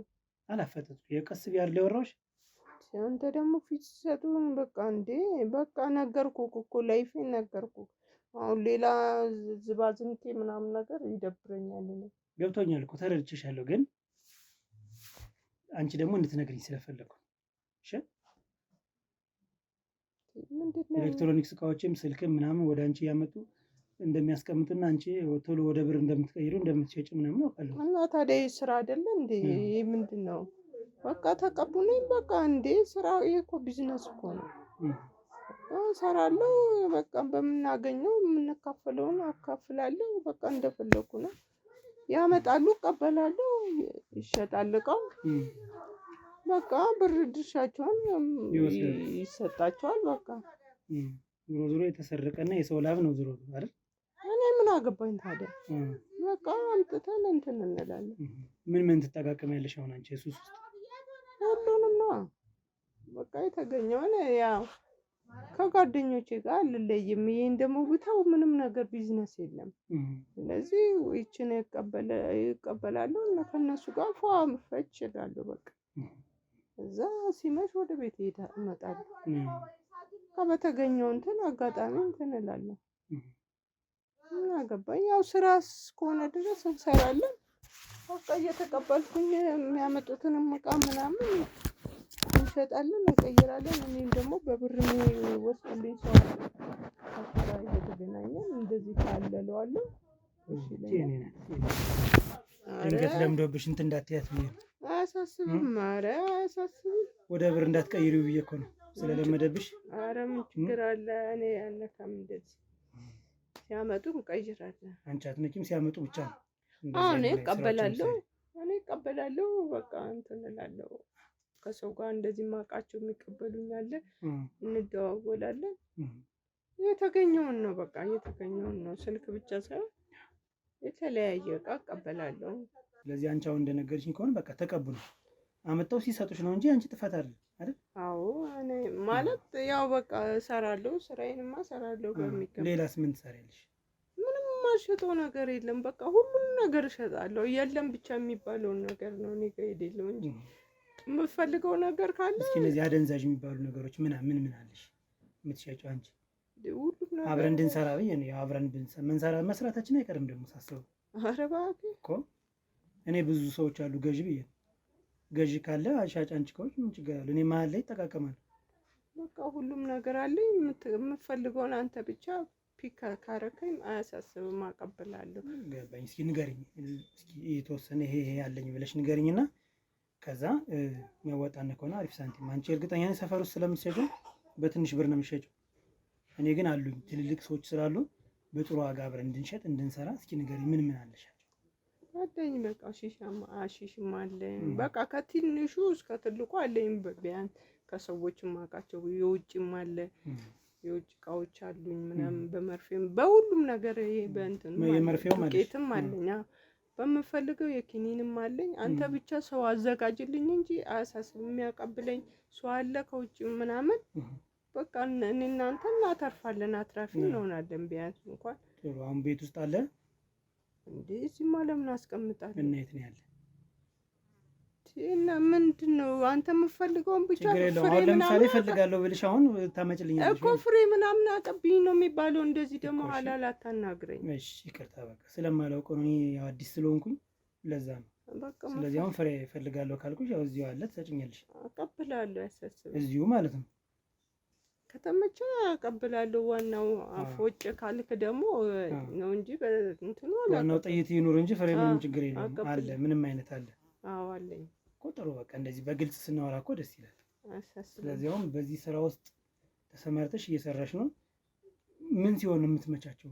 አላፈጠጥኩ የቀስ ቢያር ሊወራሽ አንተ ደግሞ ፊት ሰጡን። በቃ እንዴ በቃ ነገርኩህ እኮ ላይፌን ነገርኩህ። አሁን ሌላ ዝባዝንቴ ምናምን ነገር ይደብረኛል። ገብቶኛል እኮ ተረድቼሻለሁ። ግን አንቺ ደግሞ እንድትነግሪኝ ስለፈለኩ። እሺ ኤሌክትሮኒክስ እቃዎችም ስልክም ምናምን ወደ አንቺ ያመጡ እንደሚያስቀምጡና አንቺ ቶሎ ወደ ብር እንደምትቀይሩ እንደምትሸጭ ምናምን አውቃለሁ። እና ታዲያ ስራ አይደለ እንዴ? ምንድን ነው በቃ ተቀቡልኝ በቃ እንዴ ስራ እኮ ቢዝነስ እኮ ነው። እሰራለሁ በቃ በምናገኘው የምንካፈለውን አካፍላለሁ በቃ እንደፈለኩ ነው። ያመጣሉ እቀበላለሁ፣ ይሸጣል እቃው በቃ ብር ድርሻቸውን ይሰጣቸዋል። በቃ ዞሮ ዞሮ የተሰረቀና የሰው ላብ ነው ዞሮ አይደል? እኔ ምን አገባኝ ታዲያ? በቃ አምጥተን እንትን እንላለን። ምን ትጠቃቀሚያለሽ አሁን አንቺ እሱስ ውስጥ? ሁሉንም ነው በቃ የተገኘውን ያው ከጓደኞቼ ጋር አልለይም። ይሄን ደግሞ ብታው ምንም ነገር ቢዝነስ የለም። ስለዚህ ይችን ይቀበላለሁ እና ከነሱ ጋር ፏ ፈች እላለሁ። በቃ እዛ ሲመሽ ወደ ቤት እመጣለሁ። በተገኘው እንትን አጋጣሚ እንትን እላለሁ። ምን አገባኝ? ያው ስራ እስከሆነ ድረስ እንሰራለን። በቃ እየተቀበልኩኝ የሚያመጡትንም እቃ ምናምን እንሸጣለን፣ እንቀይራለን። እኔም ደግሞ በብር የሚወስድልኝ ሰው ከስራ እየተገናኘን እንደዚህ ካለለዋለሁ። ድንገት ለምዶብሽ እንትን እንዳትያት ብዬ ነው። አያሳስብም። ኧረ አያሳስብም። ወደ ብር እንዳትቀይሪው ብዬ እኮ ነው ስለለመደብሽ። ኧረ ምን ችግር አለ? እኔ አልነካም። እንደዚህ ሲያመጡ እንቀይራለን። አንቺ አትነኪም? ሲያመጡ ብቻ ነው? እኔ እቀበላለሁ። በቃ እንትን እላለሁ። ከሰው ጋር እንደዚህ ማውቃቸው የሚቀበሉኝ አለ፣ እንደዋወላለን። የተገኘውን ነው በቃ የተገኘውን ነው። ስልክ ብቻ ሳይሆን የተለያየ እቃ እቀበላለሁ። ስለዚህ አንቺ አሁን እንደነገርሽኝ ከሆነ በቃ ተቀብሉ አመጣው ሲሰጡሽ ነው እንጂ አንቺ ጥፋት አይደል? አዎ እኔ ማለት ያው በቃ እሰራለሁ፣ ስራዬንማ እሰራለሁ በሚገባ። ሌላስ ምን ትሰሪያለሽ? ምንም የማልሸጠው ነገር የለም። በቃ ሁሉም ነገር እሸጣለሁ። የለም ብቻ የሚባለውን ነገር ነው እኔ ጋር የሌለው እንጂ የምፈልገው ነገር ካለ። እስኪ እነዚህ አደንዛዥ የሚባሉ ነገሮች ምን አለሽ የምትሸጪው አንቺ? ሁሉም ነገር አብረን እንድንሰራ ብዬ ነው። አብረን መስራታችን አይቀርም ደግሞ ሳስበው። ኧረ እባክህ እኮ እኔ ብዙ ሰዎች አሉ ገዢ ብዬ ነው። ገዢ ካለ ሻጭ አንቺ ከሆንሽ ምን ችግር አለ? እኔ መሀል ላይ ይጠቃቀማል። በቃ ሁሉም ነገር አለኝ። የምፈልገውን አንተ ብቻ ፒክ ካረከኝ አያሳስብም፣ አቀብላለሁ። ገባኝ። እስኪ ንገሪኝ፣ እስኪ የተወሰነ ይሄ ያለኝ ብለሽ ንገሪኝና ከዛ የሚያወጣን ከሆነ አሪፍ ሳንቲም። አንቺ እርግጠኛ ነኝ ሰፈር ውስጥ ስለምትሸጪው በትንሽ ብር ነው የምትሸጪው። እኔ ግን አሉኝ ትልልቅ ሰዎች ስላሉ በጥሩ ዋጋ አብረን እንድንሸጥ እንድንሰራ። እስኪ ንገሪኝ ምን አለሻቸው? አለኝ በቃ አሺሽም አለኝ። በቃ ከትንሹ እስከ ትልቁ አለኝ። ቢያንስ ከሰዎችም አውቃቸው የውጭም አለ፣ የውጭ እቃዎች አሉኝ ምናምን በመርፌም በሁሉም ነገር ይሄ በእንትን ዱቄትም አለኝ። በምፈልገው የኪኒንም አለኝ። አንተ ብቻ ሰው አዘጋጅልኝ እንጂ አያሳስብም። የሚያቀብለኝ ሰው አለ ከውጭ ምናምን። በቃ እኔ እናንተ እናተርፋለን፣ አትራፊ እንሆናለን። ቢያንስ እንኳን ጥሩ። አሁን ቤት ውስጥ አለ እንዴ? እዚህማ ለምን አስቀምጣለሁ? እና የት ነው ያለ? እና ምንድን ነው አንተ የምፈልገውን ብቻ ፍሬ ምናምን ለምሳሌ እፈልጋለሁ ብልሽ አሁን ታመጭልኛለሽ እኮ ፍሬ ምናምን አቀብኝ ነው የሚባለው። እንደዚህ ደግሞ ሀላል አታናግረኝ። እሺ ይቅርታ፣ በቃ ስለማላውቀው ነው አዲስ ስለሆንኩኝ ለዛ ነው። በቃ ስለዚህ አሁን ፍሬ እፈልጋለሁ ካልኩሽ ያው እዚሁ አለ ትሰጭኛለሽ። አቀብላለሁ፣ ያሳስብ እዚሁ ማለት ነው። ከተመቸ አቀብላለሁ። ዋናው አፎጭ ካልክ ደግሞ ነው እንጂ በእንትኑ ዋናው ጥይት ይኑር እንጂ ፍሬ ምንም ችግር የለም። አለ ምንም አይነት አለ። አዎ አለኝ እኮ። ጥሩ በቃ እንደዚህ በግልጽ ስናወራ እኮ ደስ ይላል። ስለዚህ አሁን በዚህ ስራ ውስጥ ተሰማርተሽ እየሰራሽ ነው። ምን ሲሆን ነው የምትመቻቸው?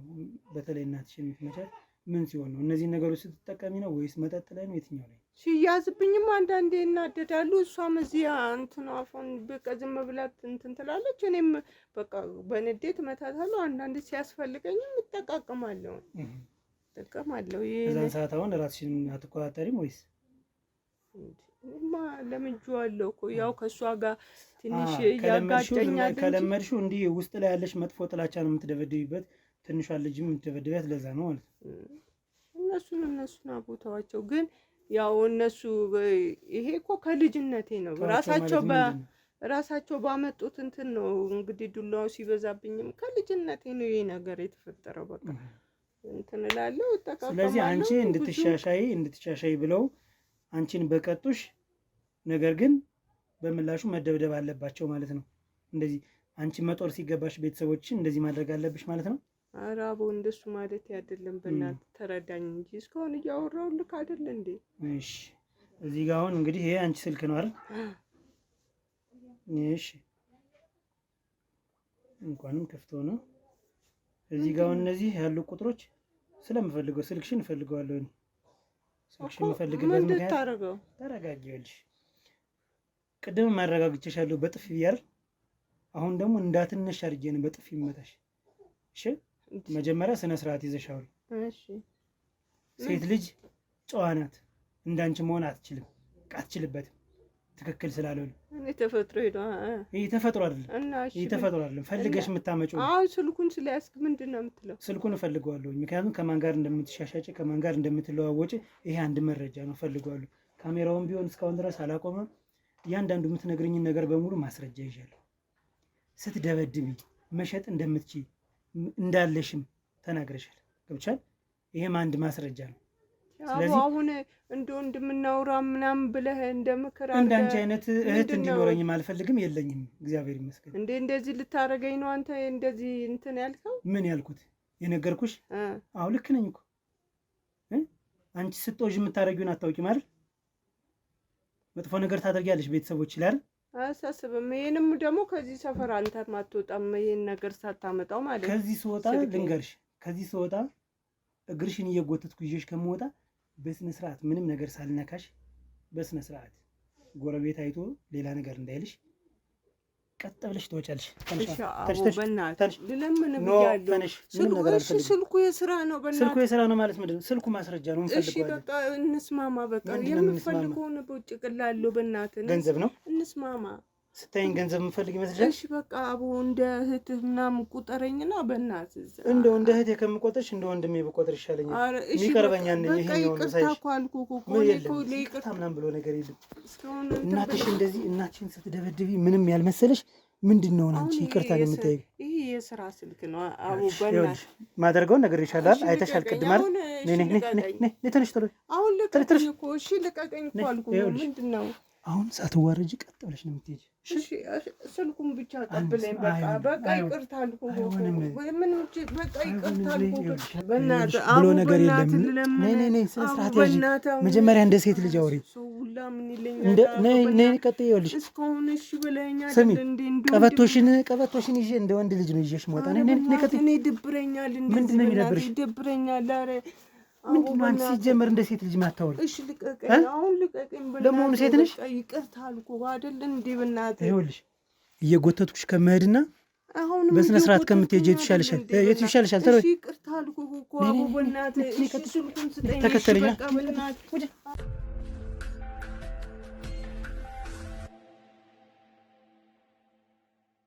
በተለይ እናትሽን የምትመቻት ምን ሲሆን ነው? እነዚህ ነገሮች ስትጠቀሚ ነው ወይስ መጠጥ ላይ ነው? የትኛው ላይ? ሲያዝብኝም አንዳንዴ እናደዳሉ። እሷም እዚህ እንትን አፎን በቃ ዝም ብላት እንትን ትላለች። እኔም በቃ በንዴት እመታታለሁ። አንዳንዴ ሲያስፈልገኝም እጠቃቀማለሁ። እዛን ሰዓት አሁን ራስሽን አትቆጣጠሪም ወይስ? ለምጄዋለሁ እኮ ያው ከእሷ ጋር ትንሽ ያጋጨኛል። ከለመድሽው እንዲህ ውስጥ ላይ ያለሽ መጥፎ ጥላቻ ነው የምትደበድቢበት። ትንሿን ልጅም የምትደበድቢያት ለዛ ነው ማለት ነው። እነሱን አቦታዋቸው ግን ያው እነሱ ይሄ እኮ ከልጅነቴ ነው። ራሳቸው ባመጡት እንትን ነው እንግዲህ ዱላው ሲበዛብኝም ከልጅነቴ ነው ይሄ ነገር የተፈጠረው። በቃ እንትን እላለሁ እጠቃቀማለሁ። ስለዚህ አንቺ እንድትሻሻይ ብለው አንቺን በቀጡሽ፣ ነገር ግን በምላሹ መደብደብ አለባቸው ማለት ነው። እንደዚህ አንቺ መጦር ሲገባሽ ቤተሰቦችን እንደዚህ ማድረግ አለብሽ ማለት ነው። ኧረ አቦ እንደሱ ማለት አይደለም። በእናትህ ተረዳኝ እንጂ እስካሁን እያወራሁልህ አይደል እንዴ? እሺ እዚህ ጋር አሁን እንግዲህ ይሄ አንቺ ስልክ ነው አይደል? እሺ እንኳንም ከፍቶ ነው። እዚህ ጋር አሁን እነዚህ ያሉ ቁጥሮች ስለምፈልገው ስልክሽን እፈልገዋለሁ። ስልክሽን የምፈልግበት ምክንያት ተረጋጊ። ይኸውልሽ ቅድም ማረጋግጬሻለሁ በጥፊ ብያለሁ። አሁን ደግሞ እንዳትነሽ አድርጌ ነው በጥፊ መታሽ። እሺ መጀመሪያ ስነ ስርዓት ይዘሻል። እሺ ሴት ልጅ ጨዋ ናት። እንዳንቺ መሆን አትችልም፣ አትችልበትም። ትክክል ስላልሆነ እኔ ተፈጥሮ ሄዶ ይሄ ተፈጥሮ አይደለም፣ ይሄ ተፈጥሮ አይደለም። ፈልገሽ የምታመጪው አሁን ስልኩን ስለያዝክ ምንድን ነው የምትለው? ስልኩን እፈልገዋለሁ፣ ምክንያቱም ከማን ጋር እንደምትሻሻጭ ከማን ጋር እንደምትለዋወጭ ይሄ አንድ መረጃ ነው። እፈልገዋለሁ። ካሜራውን ቢሆን እስካሁን ድረስ አላቆመም። እያንዳንዱ የምትነግርኝን ነገር በሙሉ ማስረጃ ይዣለሁ። ስትደበድቢ መሸጥ እንደምትችይ እንዳለሽም ተናግረሻል። ገብቻል። ይሄም አንድ ማስረጃ ነው። ስለዚህ አሁን እንደ ወንድምናውራ ምናምን ብለህ እንደምክር እንዳንቺ አይነት እህት እንዲኖረኝም አልፈልግም፣ የለኝም። እግዚአብሔር ይመስገን። እንደዚህ ልታረገኝ ነው አንተ እንደዚህ እንትን ያልከው? ምን ያልኩት የነገርኩሽ? አዎ ልክ ነኝ እኮ። አንቺ ስትወዥ የምታረጊውን አታውቂም አይደል? መጥፎ ነገር ታደርጊያለሽ ቤተሰቦች ይላል። አያሳስብም። ይሄንም ደግሞ ከዚህ ሰፈር አንተ ማትወጣም ይሄን ነገር ሳታመጣው ማለት። ከዚህ ስወጣ ልንገርሽ፣ ከዚህ ስወጣ እግርሽን እየጎተትኩ ይዤሽ ከምወጣ በስነ ስርዓት ምንም ነገር ሳልነካሽ በስነ ስርዓት ጎረቤት አይቶ ሌላ ነገር እንዳይልሽ ቀጥ ብለሽ ትወጫለሽ። ስልኩ የስራ ነው። ስልኩ የስራ ነው ማለት ምንድን ነው? ስልኩ ማስረጃ ነው። እሺ በቃ እንስማማ። በቃ የምፈልገውን በውጭ ቅላለሁ። በእናትህ ገንዘብ ነው። እንስማማ። ስታይን ገንዘብ የምፈልግ ይመስልሻል? እሺ በቃ አቦ እንደ እህትህ ምናምን ቁጠረኝና በእናትህ እንደው እንደ እህቴ ከምቆጥርሽ እንደ ወንድሜ ብቆጥር ይሻለኛል። የሚቀርበኛ ነኝ። ይሄኛው ነው ሳይሽ ይቅርታ ምናምን ብሎ ነገር የለም። እናትሽ እንደዚህ እናትሽን ስትደበድቢ ምንም ያልመሰለሽ ምንድን ነው አንቺ ይቅርታ የምትጠይቅ? ይሄ የስራ ስልክ ነው አቦ። በእናትህ ማደርገውን ነገር ይሻላል። አይተሻል ቅድም አይደል? ነይ ተነሽ ቶሎ። አሁን ልቀቀኝ እኮ። እሺ ልቀቀኝ እኮ አልኩህ። ምንድን ነው አሁን ሳትዋረጂ ቀጥ ብለሽ ነው የምትሄጂ። እሺ ስልኩን ብቻ ቀብለኝ። በቃ ይቅርታ አልኩህ። ምን በቃ ይቅርታ አልኩህ። በእናትህ ብሎ ነገር የለም። ነይ ስነ ስርዓት ያዥ። መጀመሪያ እንደ ሴት ልጅ አውሪ። ሁላ ምን ይለኛል? ነይ ቀጥይ። ይኸውልሽ እስካሁን እሺ ብለኸኛል። ስሚ ቀበቶሽን ይዤ እንደ ወንድ ልጅ ነው ይዤሽ የምወጣ። ነይ ቀጥይ። እኔ ይደብረኛል። ምንድን ነው የሚደብርሽ? ይደብረኛል። ኧረ ምንድን ነው አንቺ ሲጀመር እንደ ሴት ልጅ ማታወሪ? እሺ ልቀቀኝ፣ አሁን ልቀቀኝ። ለመሆኑ ሴት ነሽ? ይቅርታ አልኩህ አይደል እንዴ? በእናትህ ይኸውልሽ እየጎተትኩሽ ከመሄድና በስነ ስርዓት ከምትሄጂ የቱ ይሻልሻል? የቱ ይሻልሻል? ተረው። ይቅርታ አልኩህ እኮ አቦ። በእናትህ እሺ ስልኩን ስጠኝ። ተከተለኝ። በቃ በእናትህ